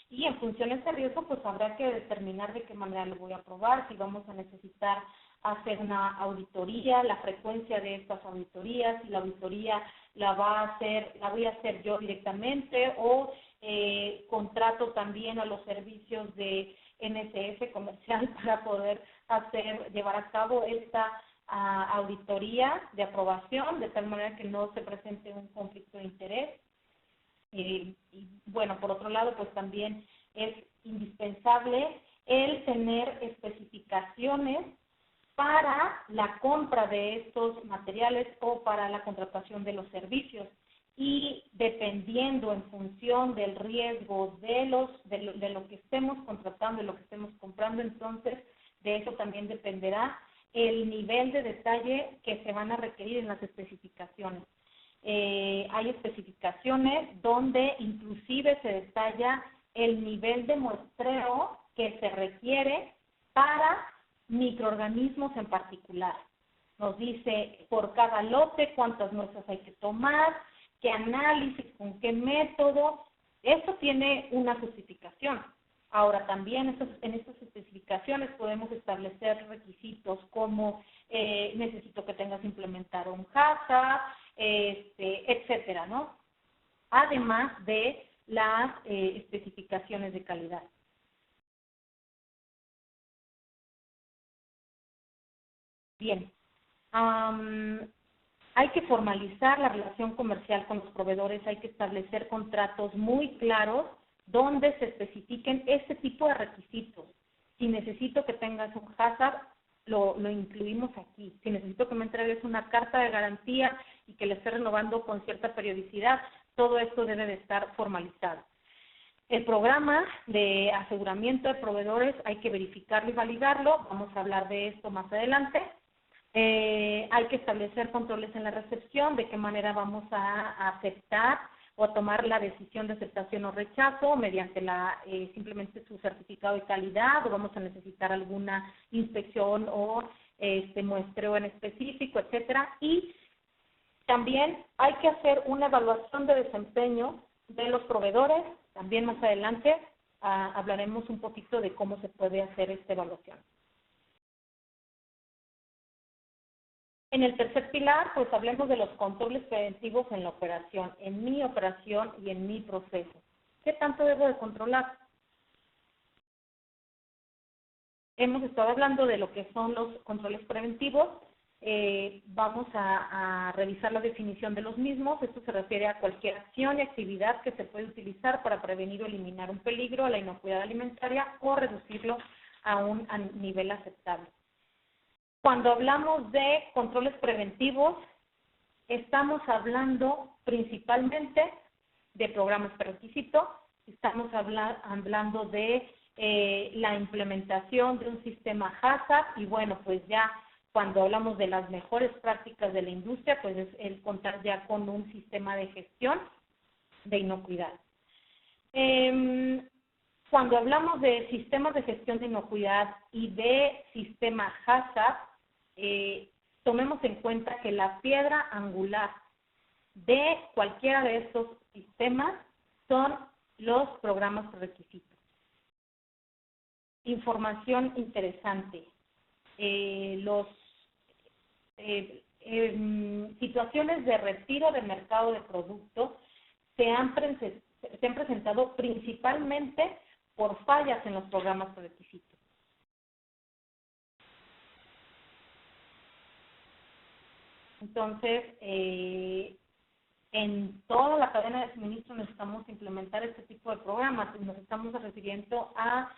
y en función de ese riesgo pues habrá que determinar de qué manera lo voy a aprobar, si vamos a necesitar hacer una auditoría, la frecuencia de estas auditorías, si la auditoría la voy a hacer yo directamente o contrato también a los servicios de NSF comercial para poder llevar a cabo esta auditoría de aprobación, de tal manera que no se presente un conflicto de interés. Y bueno, por otro lado, pues también es indispensable el tener especificaciones para la compra de estos materiales o para la contratación de los servicios. Y dependiendo en función del riesgo de lo que estemos contratando, de lo que estemos comprando, entonces de eso también dependerá el nivel de detalle que se van a requerir en las especificaciones. Hay especificaciones donde inclusive se detalla el nivel de muestreo que se requiere para microorganismos en particular. Nos dice por cada lote cuántas muestras hay que tomar, qué análisis, con qué método. Esto tiene una justificación. Ahora, también en estas especificaciones podemos establecer requisitos como necesito que tengas implementado un HACCP, etcétera, ¿no? Además de las especificaciones de calidad. Bien, hay que formalizar la relación comercial con los proveedores, hay que establecer contratos muy claros donde se especifiquen este tipo de requisitos. Si necesito que tengas un HACCP, lo incluimos aquí. Si necesito que me entregues una carta de garantía y que le esté renovando con cierta periodicidad, todo esto debe de estar formalizado. El programa de aseguramiento de proveedores hay que verificarlo y validarlo. Vamos a hablar de esto más adelante. Hay que establecer controles en la recepción, de qué manera vamos a aceptar o a tomar la decisión de aceptación o rechazo mediante simplemente su certificado de calidad, o vamos a necesitar alguna inspección o muestreo en específico, etcétera. Y también hay que hacer una evaluación de desempeño de los proveedores. También más adelante hablaremos un poquito de cómo se puede hacer esta evaluación. En el tercer pilar, pues hablemos de los controles preventivos en la operación, en mi operación y en mi proceso. ¿Qué tanto debo de controlar? Hemos estado hablando de lo que son los controles preventivos. Vamos a revisar la definición de los mismos. Esto se refiere a cualquier acción y actividad que se puede utilizar para prevenir o eliminar un peligro a la inocuidad alimentaria o reducirlo a un nivel aceptable. Cuando hablamos de controles preventivos, estamos hablando principalmente de programas prerequisito, estamos hablando de la implementación de un sistema HACCP y bueno, pues ya cuando hablamos de las mejores prácticas de la industria, pues es el contar ya con un sistema de gestión de inocuidad. Cuando hablamos de sistemas de gestión de inocuidad y de sistema HACCP, tomemos en cuenta que la piedra angular de cualquiera de estos sistemas son los programas por requisitos. Información interesante. Situaciones de retiro de mercado de productos se han presentado principalmente por fallas en los programas por requisitos. Entonces, en toda la cadena de suministro necesitamos implementar este tipo de programas. Nos estamos refiriendo a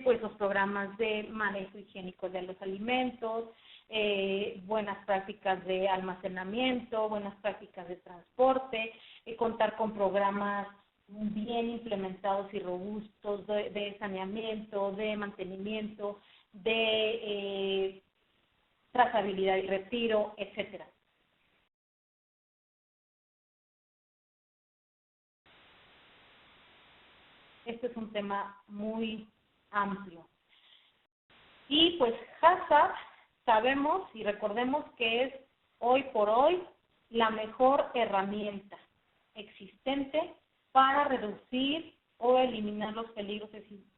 pues los programas de manejo higiénico de los alimentos, buenas prácticas de almacenamiento, buenas prácticas de transporte, contar con programas bien implementados y robustos de saneamiento, de mantenimiento, de trazabilidad y retiro, etcétera. Este es un tema muy amplio. Y pues HACCP sabemos y recordemos que es hoy por hoy la mejor herramienta existente para reducir o eliminar los peligros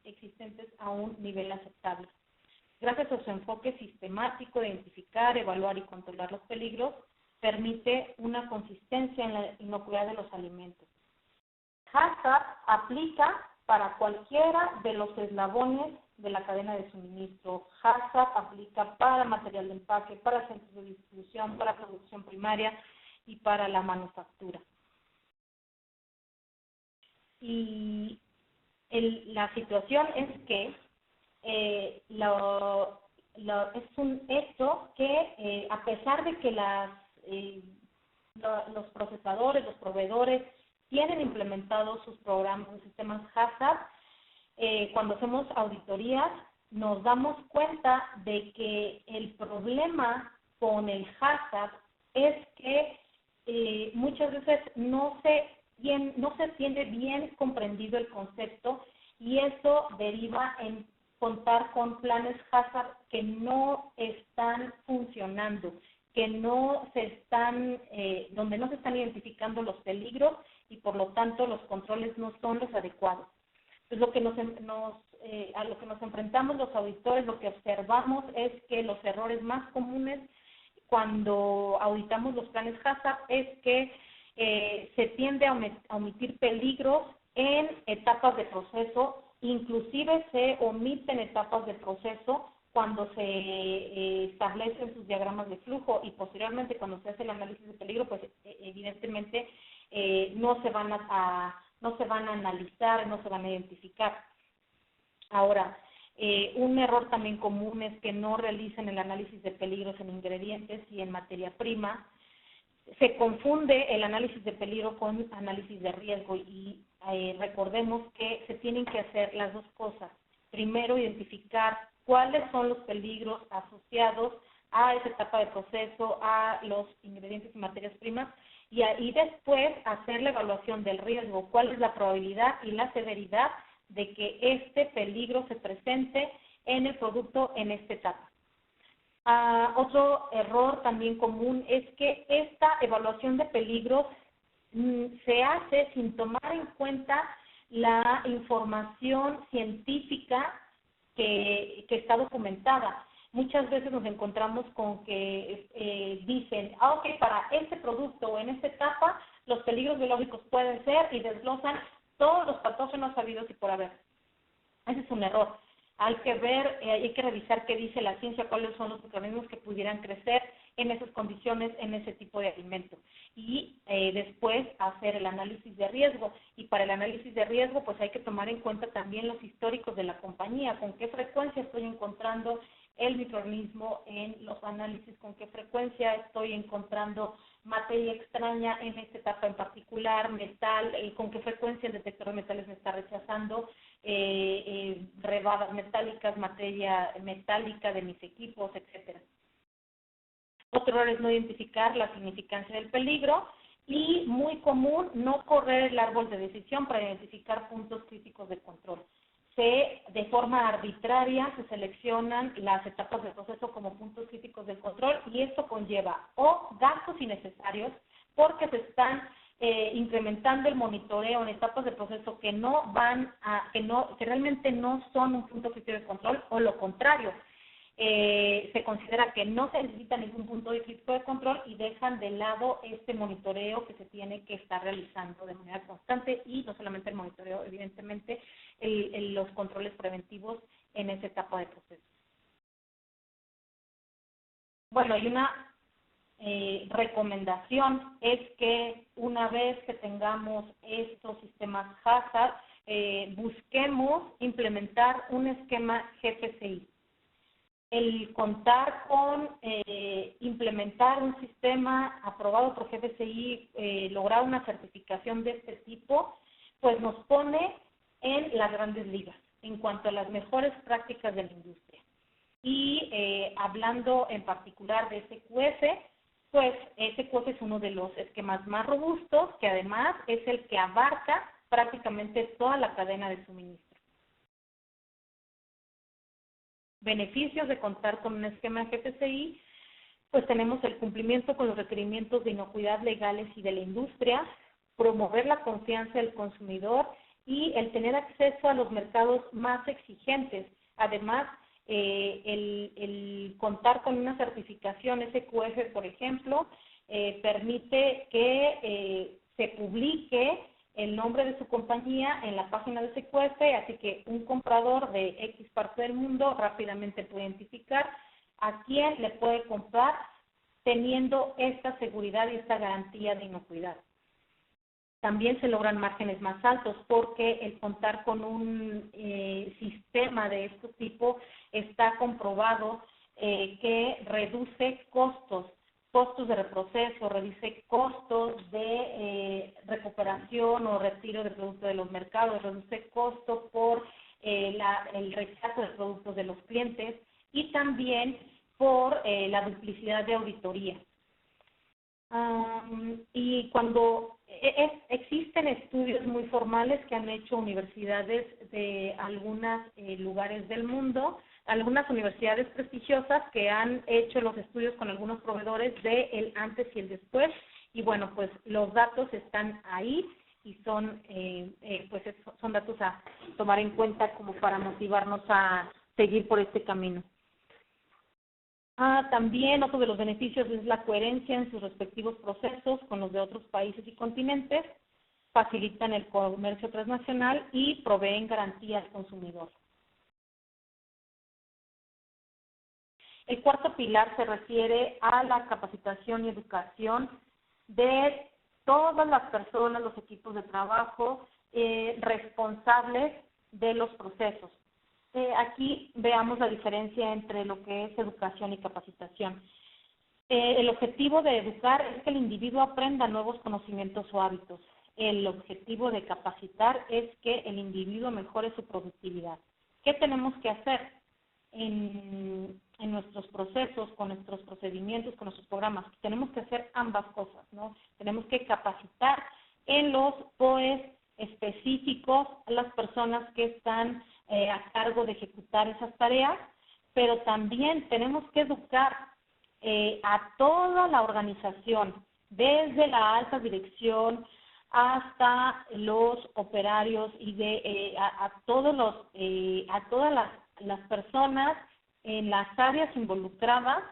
existentes a un nivel aceptable. Gracias a su enfoque sistemático de identificar, evaluar y controlar los peligros, permite una consistencia en la inocuidad de los alimentos. HACCP aplica para cualquiera de los eslabones de la cadena de suministro. HACCP aplica para material de empaque, para centros de distribución, para producción primaria y para la manufactura. Y la situación es que es un hecho que a pesar de que los procesadores, los proveedores tienen implementados sus programas, sus sistemas HACCP, cuando hacemos auditorías nos damos cuenta de que el problema con el HACCP es que muchas veces no se tiene bien comprendido el concepto y eso deriva en contar con planes HACCP que no están funcionando, que no se están, donde no se están identificando los peligros y por lo tanto los controles no son los adecuados. Entonces a lo que nos enfrentamos los auditores, lo que observamos es que los errores más comunes cuando auditamos los planes HACCP es que se tiende a omitir peligros en etapas de proceso, inclusive se omiten etapas de proceso cuando se establecen sus diagramas de flujo y posteriormente cuando se hace el análisis de peligro, pues evidentemente no se van a analizar, no se van a identificar. Ahora, un error también común es que no realicen el análisis de peligros en ingredientes y en materia prima. Se confunde el análisis de peligro con análisis de riesgo y recordemos que se tienen que hacer las dos cosas. Primero, identificar cuáles son los peligros asociados a esa etapa de proceso, a los ingredientes y materias primas, y después hacer la evaluación del riesgo, cuál es la probabilidad y la severidad de que este peligro se presente en el producto en esta etapa. Otro error también común es que esta evaluación de peligros se hace sin tomar en cuenta la información científica que está documentada. Muchas veces nos encontramos con que dicen, ok, para este producto o en esta etapa los peligros biológicos pueden ser, y desglosan todos los patógenos habidos y por haber. Ese es un error. Hay que ver, hay que revisar qué dice la ciencia, cuáles son los organismos que pudieran crecer en esas condiciones, en ese tipo de alimento. Y después hacer el análisis de riesgo. Y para el análisis de riesgo, pues hay que tomar en cuenta también los históricos de la compañía, con qué frecuencia estoy encontrando el microorganismo en los análisis, con qué frecuencia estoy encontrando materia extraña en esta etapa en particular, metal, con qué frecuencia el detector de metales me está rechazando rebadas metálicas, materia metálica de mis equipos, etcétera. Otro error es no identificar la significancia del peligro y, muy común, no correr el árbol de decisión para identificar puntos críticos de control. de forma arbitraria se seleccionan las etapas del proceso como puntos críticos del control, y esto conlleva o gastos innecesarios porque se están incrementando el monitoreo en etapas del proceso que que realmente no son un punto crítico de control, o lo contrario, se considera que no se necesita ningún punto crítico de control y dejan de lado este monitoreo que se tiene que estar realizando de manera constante, y no solamente el monitoreo, evidentemente los controles preventivos en esa etapa de proceso. Bueno, y una recomendación es que una vez que tengamos estos sistemas HACCP, busquemos implementar un esquema GPCI. El contar con implementar un sistema aprobado por GPCI, lograr una certificación de este tipo, pues nos pone en las grandes ligas en cuanto a las mejores prácticas de la industria. Y hablando en particular de SQF, pues SQF es uno de los esquemas más robustos, que además es el que abarca prácticamente toda la cadena de suministro. Beneficios de contar con un esquema GPCI, pues tenemos el cumplimiento con los requerimientos de inocuidad legales y de la industria, promover la confianza del consumidor y el tener acceso a los mercados más exigentes. Además, el contar con una certificación SQF, por ejemplo, permite que se publique el nombre de su compañía en la página de SQF, así que un comprador de X parte del mundo rápidamente puede identificar a quién le puede comprar teniendo esta seguridad y esta garantía de inocuidad. También se logran márgenes más altos porque el contar con un sistema de este tipo está comprobado que reduce costos de reproceso, reduce costos de recuperación o retiro de productos de los mercados, reduce costos por el rechazo de productos de los clientes y también por la duplicidad de auditoría. Y cuando existen estudios muy formales que han hecho universidades de algunos lugares del mundo, algunas universidades prestigiosas que han hecho los estudios con algunos proveedores de el antes y el después, y bueno, pues los datos están ahí y son pues son datos a tomar en cuenta como para motivarnos a seguir por este camino. También otro de los beneficios es la coherencia en sus respectivos procesos con los de otros países y continentes, facilitan el comercio transnacional y proveen garantía al consumidor. El cuarto pilar se refiere a la capacitación y educación de todas las personas, los equipos de trabajo responsables de los procesos. Aquí veamos la diferencia entre lo que es educación y capacitación. El objetivo de educar es que el individuo aprenda nuevos conocimientos o hábitos. El objetivo de capacitar es que el individuo mejore su productividad. ¿Qué tenemos que hacer en nuestros procesos, con nuestros procedimientos, con nuestros programas? Tenemos que hacer ambas cosas, ¿no? Tenemos que capacitar en los POEs específicos a las personas que están a cargo de ejecutar esas tareas, pero también tenemos que educar a toda la organización, desde la alta dirección hasta los operarios y a todas las personas en las áreas involucradas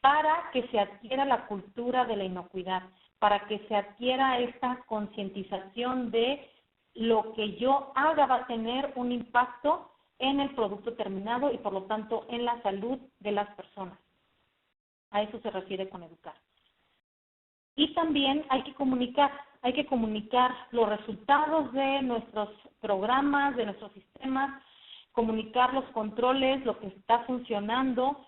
para que se adquiera la cultura de la inocuidad, para que se adquiera esta concientización de lo que yo haga va a tener un impacto en el producto terminado y por lo tanto en la salud de las personas. A eso se refiere con educar. Y también hay que comunicar los resultados de nuestros programas, de nuestros sistemas, comunicar los controles, lo que está funcionando,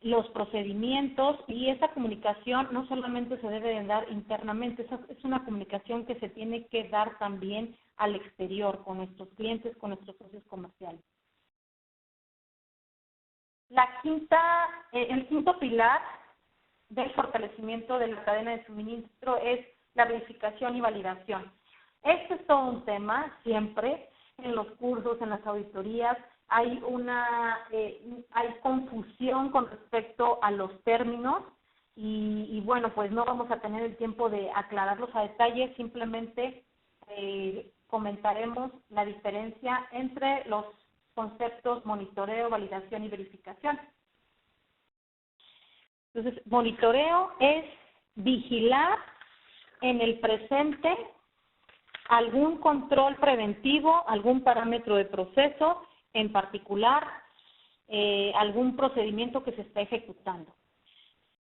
los procedimientos, y esa comunicación no solamente se debe de dar internamente, es una comunicación que se tiene que dar también al exterior, con nuestros clientes, con nuestros socios comerciales. El quinto pilar del fortalecimiento de la cadena de suministro es la verificación y validación. Este es todo un tema siempre. en los cursos, en las auditorías, hay hay confusión con respecto a los términos y bueno, pues no vamos a tener el tiempo de aclararlos a detalle, simplemente comentaremos la diferencia entre los conceptos monitoreo, validación y verificación. Entonces, monitoreo es vigilar en el presente algún control preventivo, algún parámetro de proceso, en particular algún procedimiento que se está ejecutando.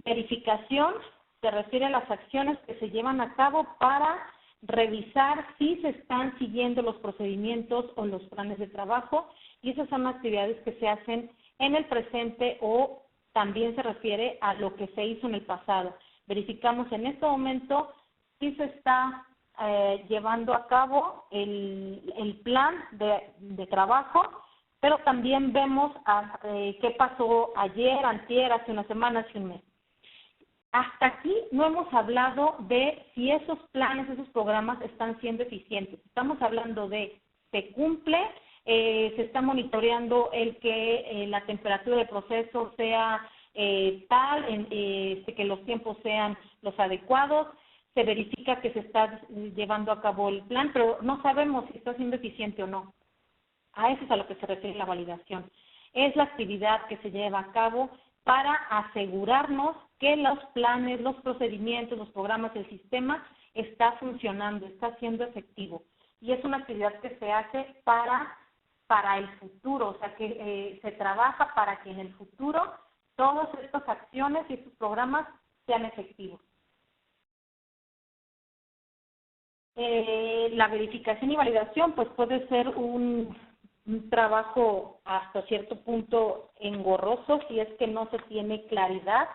Verificación se refiere a las acciones que se llevan a cabo para revisar si se están siguiendo los procedimientos o los planes de trabajo, y esas son actividades que se hacen en el presente o también se refiere a lo que se hizo en el pasado. Verificamos en este momento si se está llevando a cabo el plan de trabajo, pero también vemos qué pasó ayer, antier, hace una semana, hace un mes. Hasta aquí no hemos hablado de si esos planes, esos programas están siendo eficientes. Estamos hablando de se cumple, se está monitoreando el que la temperatura de proceso sea tal, que los tiempos sean los adecuados, se verifica que se está llevando a cabo el plan, pero no sabemos si está siendo eficiente o no. A eso es a lo que se refiere la validación. Es la actividad que se lleva a cabo para asegurarnos que los planes, los procedimientos, los programas, el sistema está funcionando, está siendo efectivo. Y es una actividad que se hace para el futuro, o sea que se trabaja para que en el futuro todas estas acciones y estos programas sean efectivos. La verificación y validación pues puede ser un trabajo hasta cierto punto engorroso si es que no se tiene claridad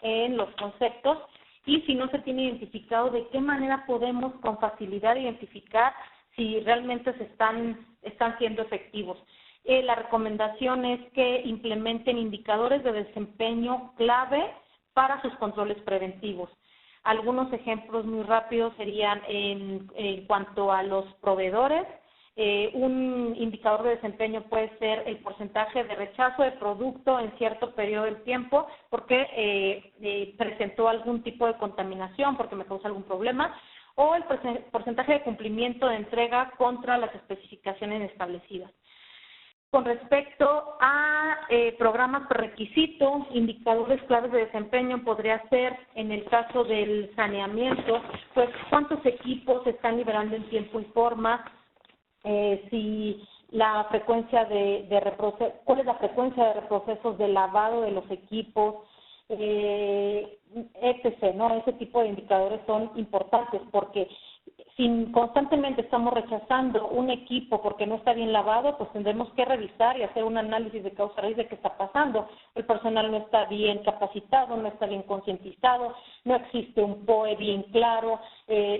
en los conceptos y si no se tiene identificado de qué manera podemos con facilidad identificar si realmente están siendo efectivos. La recomendación es que implementen indicadores de desempeño clave para sus controles preventivos. Algunos ejemplos muy rápidos serían en cuanto a los proveedores. Un indicador de desempeño puede ser el porcentaje de rechazo de producto en cierto periodo del tiempo porque presentó algún tipo de contaminación, porque me causa algún problema, o el porcentaje de cumplimiento de entrega contra las especificaciones establecidas. Con respecto a programas prerequisito, indicadores claves de desempeño podría ser, en el caso del saneamiento, pues cuántos equipos se están liberando en tiempo y forma, si la frecuencia cuál es la frecuencia de reprocesos de lavado de los equipos, etc., ¿no? Ese tipo de indicadores son importantes porque si constantemente estamos rechazando un equipo porque no está bien lavado, pues tendremos que revisar y hacer un análisis de causa raíz de qué está pasando. El personal no está bien capacitado, no está bien concientizado, no existe un POE bien claro,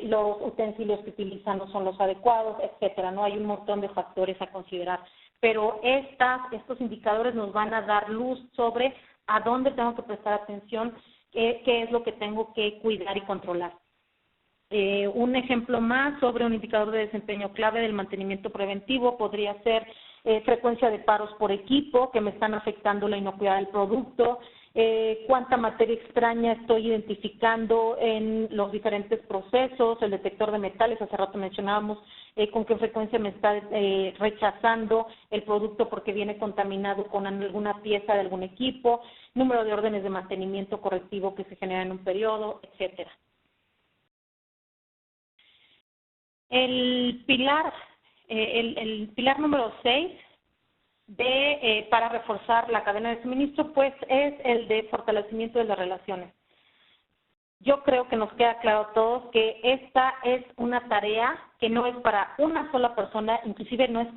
los utensilios que utilizan no son los adecuados, etcétera. No hay un montón de factores a considerar. Pero estos indicadores nos van a dar luz sobre a dónde tengo que prestar atención, qué es lo que tengo que cuidar y controlar. Un ejemplo más sobre un indicador de desempeño clave del mantenimiento preventivo podría ser frecuencia de paros por equipo que me están afectando la inocuidad del producto, cuánta materia extraña estoy identificando en los diferentes procesos, el detector de metales, hace rato mencionábamos con qué frecuencia me está rechazando el producto porque viene contaminado con alguna pieza de algún equipo, número de órdenes de mantenimiento correctivo que se generan en un periodo, etcétera. El pilar número 6 para reforzar la cadena de suministro, pues es el de fortalecimiento de las relaciones. Yo creo que nos queda claro a todos que esta es una tarea que no es para una sola persona, inclusive no es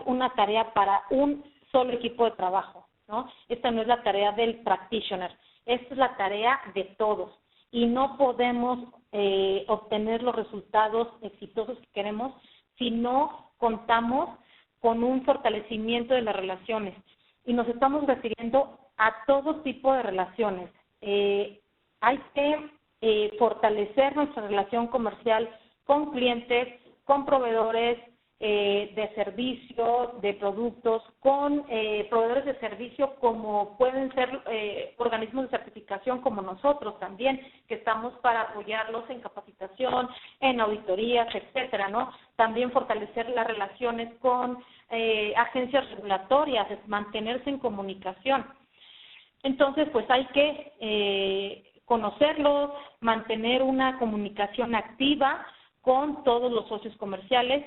una tarea para un solo equipo de trabajo, ¿no? Esta no es la tarea del practitioner, esta es la tarea de todos. Y no podemos obtener los resultados exitosos que queremos si no contamos con un fortalecimiento de las relaciones. Y nos estamos refiriendo a todo tipo de relaciones. Hay que fortalecer nuestra relación comercial con clientes, con proveedores, de servicio, de productos, con proveedores de servicio como pueden ser organismos de certificación como nosotros también, que estamos para apoyarlos en capacitación, en auditorías, etcétera, ¿no? También fortalecer las relaciones con agencias regulatorias, mantenerse en comunicación. Entonces, pues hay que conocerlos, mantener una comunicación activa con todos los socios comerciales,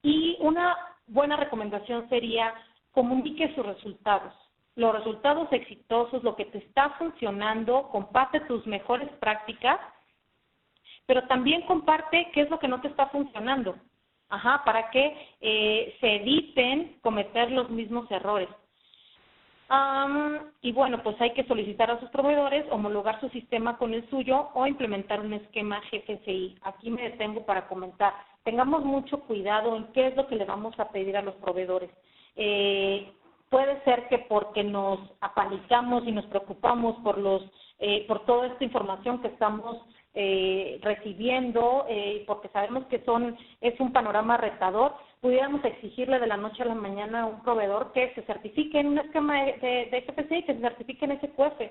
y una buena recomendación sería comunique sus resultados, los resultados exitosos, lo que te está funcionando, comparte tus mejores prácticas, pero también comparte qué es lo que no te está funcionando, para que se eviten cometer los mismos errores. Y bueno, pues hay que solicitar a sus proveedores homologar su sistema con el suyo o implementar un esquema GFCI. Aquí me detengo para comentar. Tengamos mucho cuidado en qué es lo que le vamos a pedir a los proveedores. Puede ser que porque nos apanicamos y nos preocupamos por toda esta información que estamos recibiendo, porque sabemos que es un panorama retador, pudiéramos exigirle de la noche a la mañana a un proveedor que se certifique en un esquema de FPCI, que se certifique en SQF,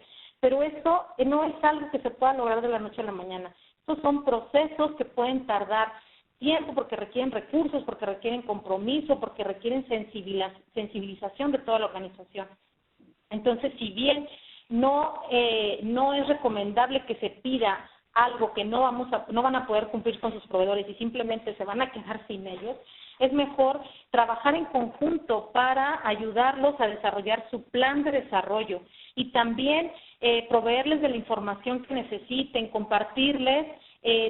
pero esto no es algo que se pueda lograr de la noche a la mañana. Estos son procesos que pueden tardar tiempo porque requieren recursos, porque requieren compromiso, porque requieren sensibilización de toda la organización. Entonces, si bien no es recomendable que se pida algo que no van a poder cumplir con sus proveedores y simplemente se van a quedar sin ellos, es mejor trabajar en conjunto para ayudarlos a desarrollar su plan de desarrollo y también proveerles de la información que necesiten, compartirles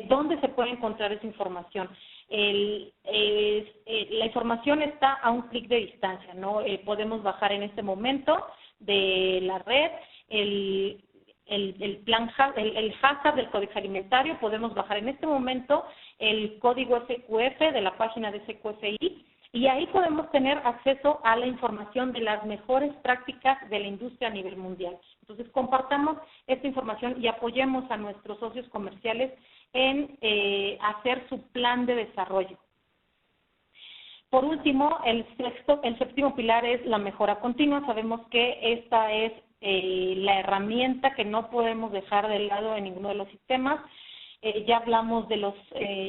dónde se puede encontrar esa información. La información está a un clic de distancia, ¿no? Podemos bajar en este momento de la red el hashtag del Código Alimentario, podemos bajar en este momento el código SQF de la página de SQFI y ahí podemos tener acceso a la información de las mejores prácticas de la industria a nivel mundial. Entonces, compartamos esta información y apoyemos a nuestros socios comerciales en hacer su plan de desarrollo. Por último, el séptimo pilar es la mejora continua. Sabemos que esta es la herramienta que no podemos dejar de lado en ninguno de los sistemas. Ya hablamos de los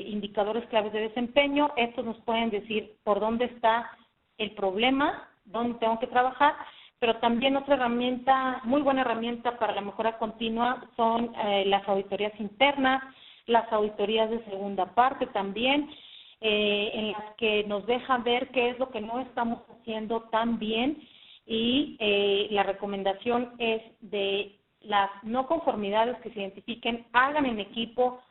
indicadores claves de desempeño. Estos nos pueden decir por dónde está el problema, dónde tengo que trabajar, pero también otra herramienta, muy buena herramienta para la mejora continua son las auditorías internas, las auditorías de segunda parte también, en las que nos dejan ver qué es lo que no estamos haciendo tan bien y la recomendación es de las no conformidades que se identifiquen, hagan en equipo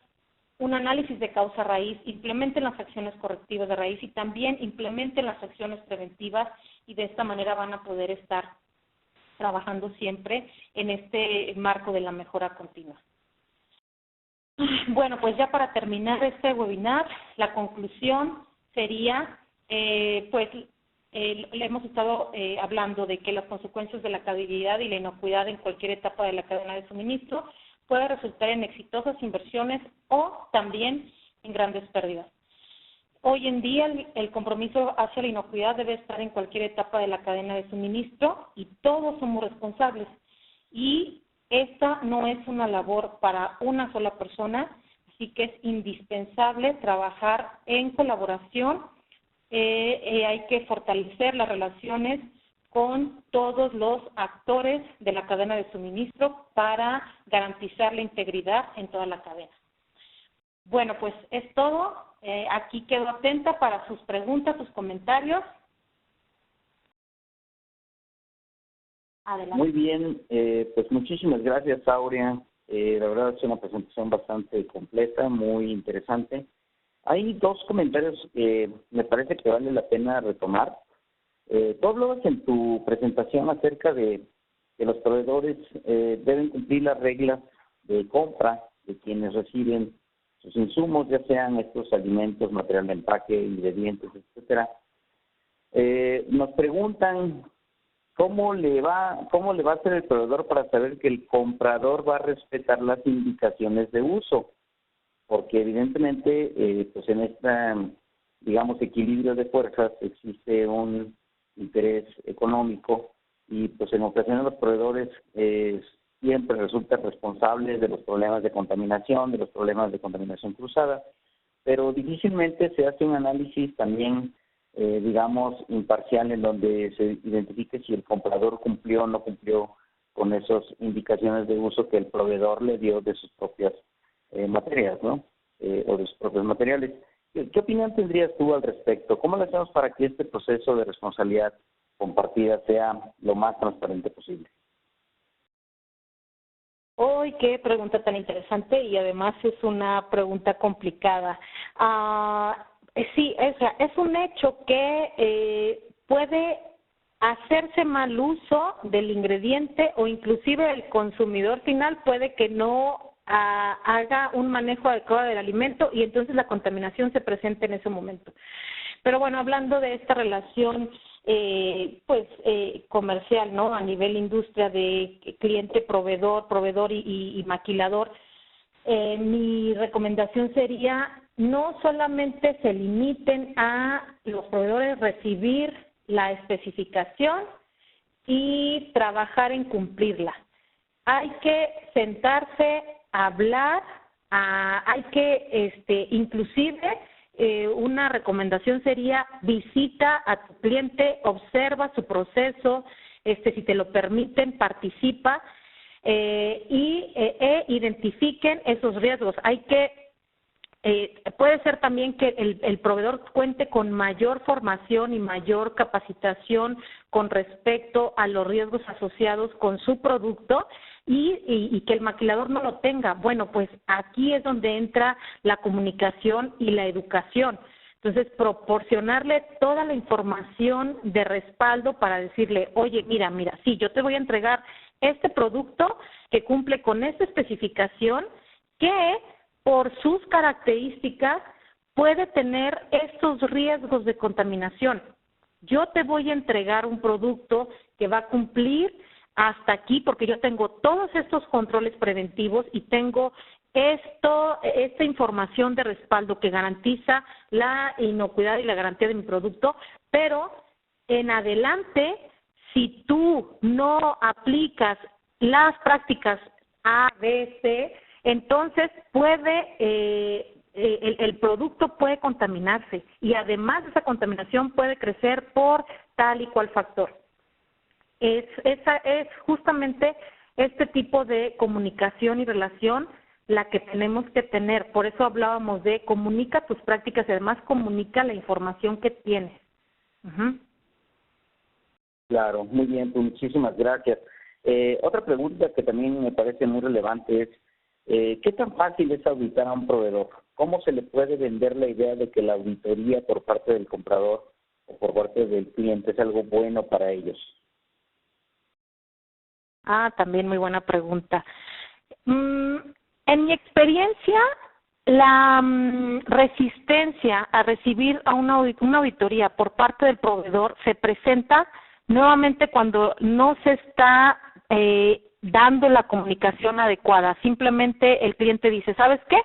un análisis de causa raíz, implementen las acciones correctivas de raíz y también implementen las acciones preventivas y de esta manera van a poder estar trabajando siempre en este marco de la mejora continua. Bueno, pues ya para terminar este webinar, la conclusión sería, le hemos estado hablando de que las consecuencias de la caducidad y la inocuidad en cualquier etapa de la cadena de suministro puede resultar en exitosas inversiones o también en grandes pérdidas. Hoy en día el compromiso hacia la inocuidad debe estar en cualquier etapa de la cadena de suministro y todos somos responsables. Y esta no es una labor para una sola persona, así que es indispensable trabajar en colaboración. Hay que fortalecer las relaciones con todos los actores de la cadena de suministro para garantizar la integridad en toda la cadena. Bueno, pues es todo. Aquí quedo atenta para sus preguntas, sus comentarios. Adelante. Muy bien, pues muchísimas gracias, Aurea. La verdad es una presentación bastante completa, muy interesante. Hay dos comentarios que me parece que vale la pena retomar. Tú hablabas en tu presentación acerca de que los proveedores deben cumplir las reglas de compra de quienes reciben sus insumos, ya sean estos alimentos, material de empaque, ingredientes, etcétera. Nos preguntan ¿cómo le va a hacer el proveedor para saber que el comprador va a respetar las indicaciones de uso? Porque evidentemente pues en digamos, equilibrio de fuerzas, existe un interés económico y pues en ocasiones los proveedores siempre resultan responsables de los problemas de contaminación cruzada, pero difícilmente se hace un análisis también, digamos, imparcial, en donde se identifique si el comprador cumplió o no cumplió con esas indicaciones de uso que el proveedor le dio de sus propias materias, ¿no? O de sus propios materiales. ¿Qué opinión tendrías tú al respecto? ¿Cómo lo hacemos para que este proceso de responsabilidad compartida sea lo más transparente posible? ¡Uy, qué pregunta tan interesante! Y además es una pregunta complicada. Sí, es un hecho que puede hacerse mal uso del ingrediente, o inclusive el consumidor final puede que no haga un manejo adecuado del alimento y entonces la contaminación se presenta en ese momento. Pero bueno, hablando de esta relación comercial, ¿no? A nivel industria de proveedor y maquilador, mi recomendación sería no solamente se limiten a los proveedores recibir la especificación y trabajar en cumplirla. Hay que sentarse a hablar, hay que inclusive una recomendación sería visita a tu cliente, observa su proceso, si te lo permiten, participa identifiquen esos riesgos. Hay que puede ser también que el proveedor cuente con mayor formación y mayor capacitación con respecto a los riesgos asociados con su producto y que el maquilador no lo tenga. Bueno, pues aquí es donde entra la comunicación y la educación. Entonces, proporcionarle toda la información de respaldo para decirle, oye, mira, sí, yo te voy a entregar este producto que cumple con esta especificación que por sus características puede tener estos riesgos de contaminación. Yo te voy a entregar un producto que va a cumplir hasta aquí porque yo tengo todos estos controles preventivos y tengo esta información de respaldo que garantiza la inocuidad y la garantía de mi producto, pero en adelante, si tú no aplicas las prácticas A, B, C, entonces el producto puede contaminarse y además esa contaminación puede crecer por tal y cual factor. Es justamente este tipo de comunicación y relación la que tenemos que tener. Por eso hablábamos de comunica tus prácticas y además comunica la información que tienes. Uh-huh. Claro, muy bien, pues muchísimas gracias. Otra pregunta que también me parece muy relevante es, ¿qué tan fácil es auditar a un proveedor? ¿Cómo se le puede vender la idea de que la auditoría por parte del comprador o por parte del cliente es algo bueno para ellos? También muy buena pregunta. En mi experiencia, la resistencia a recibir a una auditoría por parte del proveedor se presenta nuevamente cuando no se está dando la comunicación adecuada. Simplemente el cliente dice, ¿sabes qué?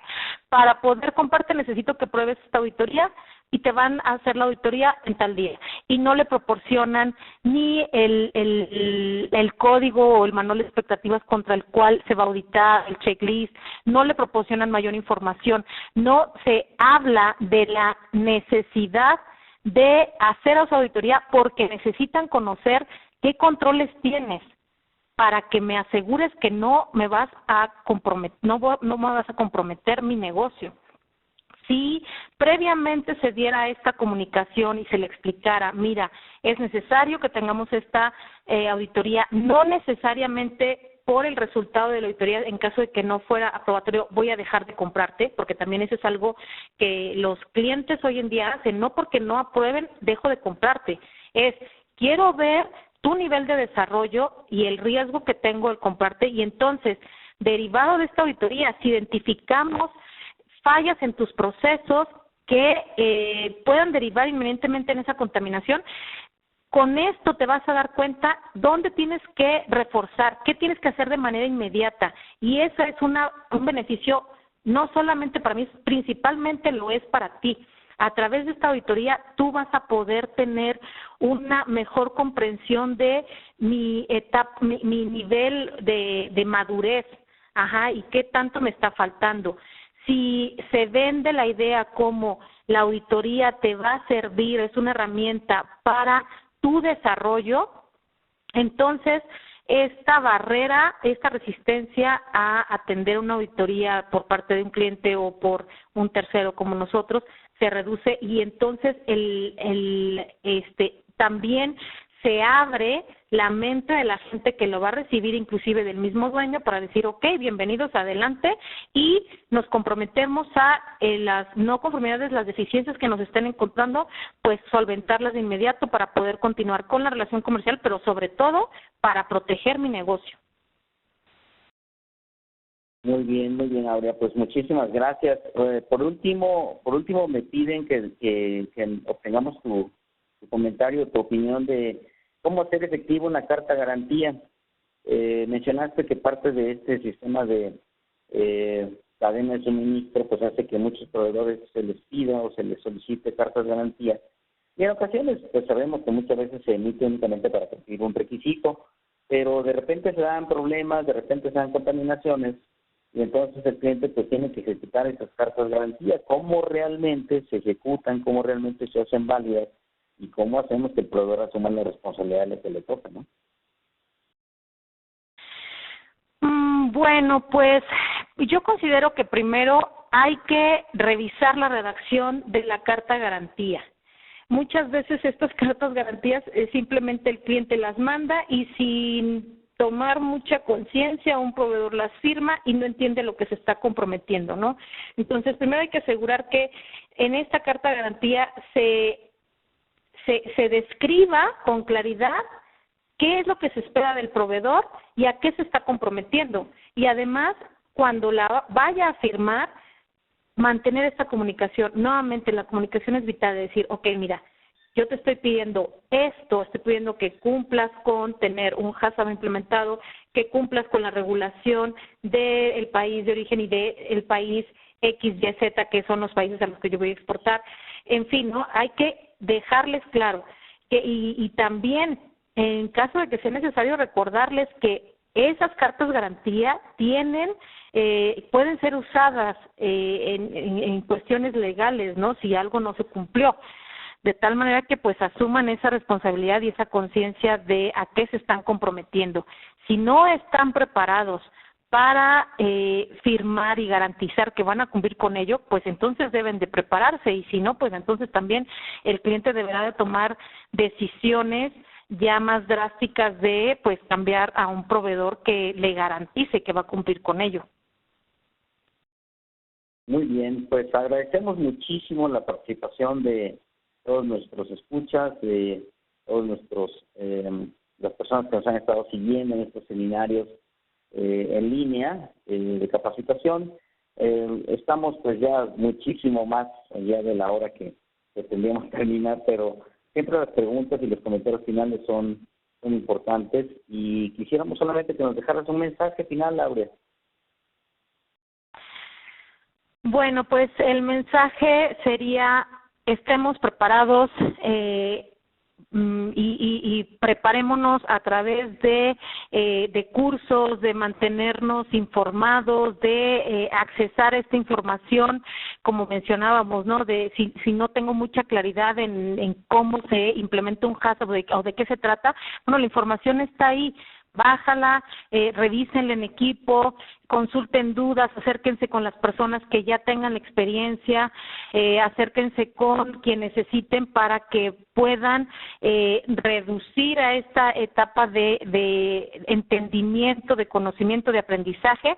Para poder comprarte necesito que pruebes esta auditoría y te van a hacer la auditoría en tal día. Y no le proporcionan ni el código o el manual de expectativas contra el cual se va a auditar, el checklist, no le proporcionan mayor información. No se habla de la necesidad de hacer esa auditoría porque necesitan conocer qué controles tienes para que me asegures que no me vas a comprometer, no me vas a comprometer mi negocio. Si previamente se diera esta comunicación y se le explicara, mira, es necesario que tengamos esta auditoría, no necesariamente por el resultado de la auditoría, en caso de que no fuera aprobatorio, voy a dejar de comprarte, porque también eso es algo que los clientes hoy en día hacen, no porque no aprueben, dejo de comprarte, quiero ver tu nivel de desarrollo y el riesgo que tengo al comprarte, y entonces, derivado de esta auditoría, si identificamos fallas en tus procesos que puedan derivar inminentemente en esa contaminación, con esto te vas a dar cuenta dónde tienes que reforzar, qué tienes que hacer de manera inmediata, y eso es un beneficio no solamente para mí, principalmente lo es para ti, A través de esta auditoría tú vas a poder tener una mejor comprensión de mi nivel de madurez, y qué tanto me está faltando. Si se vende la idea como la auditoría te va a servir, es una herramienta para tu desarrollo, entonces esta barrera, esta resistencia a atender una auditoría por parte de un cliente o por un tercero como nosotros se reduce, y entonces también se abre la mente de la gente que lo va a recibir, inclusive del mismo dueño, para decir, bienvenidos, adelante, y nos comprometemos a las no conformidades, las deficiencias que nos estén encontrando, pues solventarlas de inmediato para poder continuar con la relación comercial, pero sobre todo para proteger mi negocio. Muy bien, Aurea. Pues muchísimas gracias. Por último, me piden que obtengamos tu comentario, tu opinión de cómo hacer efectivo una carta garantía. Mencionaste que parte de este sistema de cadena de suministro pues hace que muchos proveedores se les pida o se les solicite cartas de garantía, y en ocasiones pues sabemos que muchas veces se emite únicamente para cumplir un requisito, pero de repente se dan problemas, de repente se dan contaminaciones, y entonces el cliente pues tiene que ejecutar esas cartas de garantía. ¿Cómo realmente se ejecutan? ¿Cómo realmente se hacen válidas? ¿Y cómo hacemos que el proveedor asuma la responsabilidad de lo que le toca, no? Bueno, pues yo considero que primero hay que revisar la redacción de la carta garantía. Muchas veces estas cartas garantías simplemente el cliente las manda y sin tomar mucha conciencia un proveedor las firma y no entiende lo que se está comprometiendo, ¿no? Entonces, primero hay que asegurar que en esta carta garantía se describa con claridad qué es lo que se espera del proveedor y a qué se está comprometiendo. Y además, cuando la vaya a firmar, mantener esta comunicación. Nuevamente, la comunicación es vital, de decir, mira, yo te estoy pidiendo esto, estoy pidiendo que cumplas con tener un HACCP implementado, que cumplas con la regulación del país de origen y del país X, Y, Z, que son los países a los que yo voy a exportar. En fin, ¿no? Hay que dejarles claro que y también en caso de que sea necesario recordarles que esas cartas garantía pueden ser usadas en cuestiones legales, ¿no? Si algo no se cumplió, de tal manera que pues asuman esa responsabilidad y esa conciencia de a qué se están comprometiendo. Si no están preparados para firmar y garantizar que van a cumplir con ello, pues entonces deben de prepararse, y si no, pues entonces también el cliente deberá de tomar decisiones ya más drásticas de pues cambiar a un proveedor que le garantice que va a cumplir con ello. Muy bien, pues agradecemos muchísimo la participación de todos nuestros escuchas, de todos las personas que nos han estado siguiendo en estos seminarios en línea de capacitación. Estamos pues ya muchísimo más allá de la hora que tendríamos que terminar, pero siempre las preguntas y los comentarios finales son importantes, y quisiéramos solamente que nos dejaras un mensaje final, Aurea. Bueno, pues el mensaje sería: estemos preparados y preparémonos a través de cursos, de mantenernos informados, de accesar esta información, como mencionábamos, ¿no? De si no tengo mucha claridad en cómo se implementa un HACCP o de qué se trata, bueno, la información está ahí. Bájala, revísenla en equipo, consulten dudas, acérquense con las personas que ya tengan la experiencia, acérquense con quien necesiten para que puedan reducir a esta etapa de entendimiento, de conocimiento, de aprendizaje,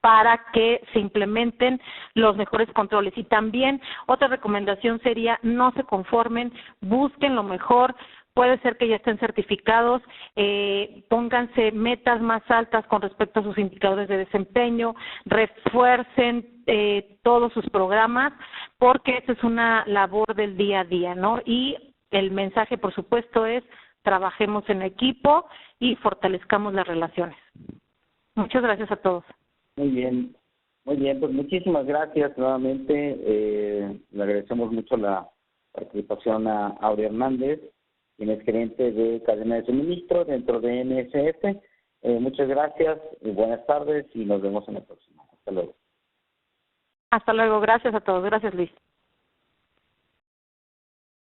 para que se implementen los mejores controles. Y también otra recomendación sería: no se conformen, busquen lo mejor. Puede ser que ya estén certificados, pónganse metas más altas con respecto a sus indicadores de desempeño, refuercen todos sus programas, porque esa es una labor del día a día, ¿no? Y el mensaje, por supuesto, es: trabajemos en equipo y fortalezcamos las relaciones. Muchas gracias a todos. Muy bien, Muy bien, pues muchísimas gracias nuevamente. Le agradecemos mucho la participación a Aurea Hernández, quien es gerente de cadena de suministro dentro de NSF. Muchas gracias, buenas tardes y nos vemos en la próxima. Hasta luego. Hasta luego. Gracias a todos. Gracias, Luis.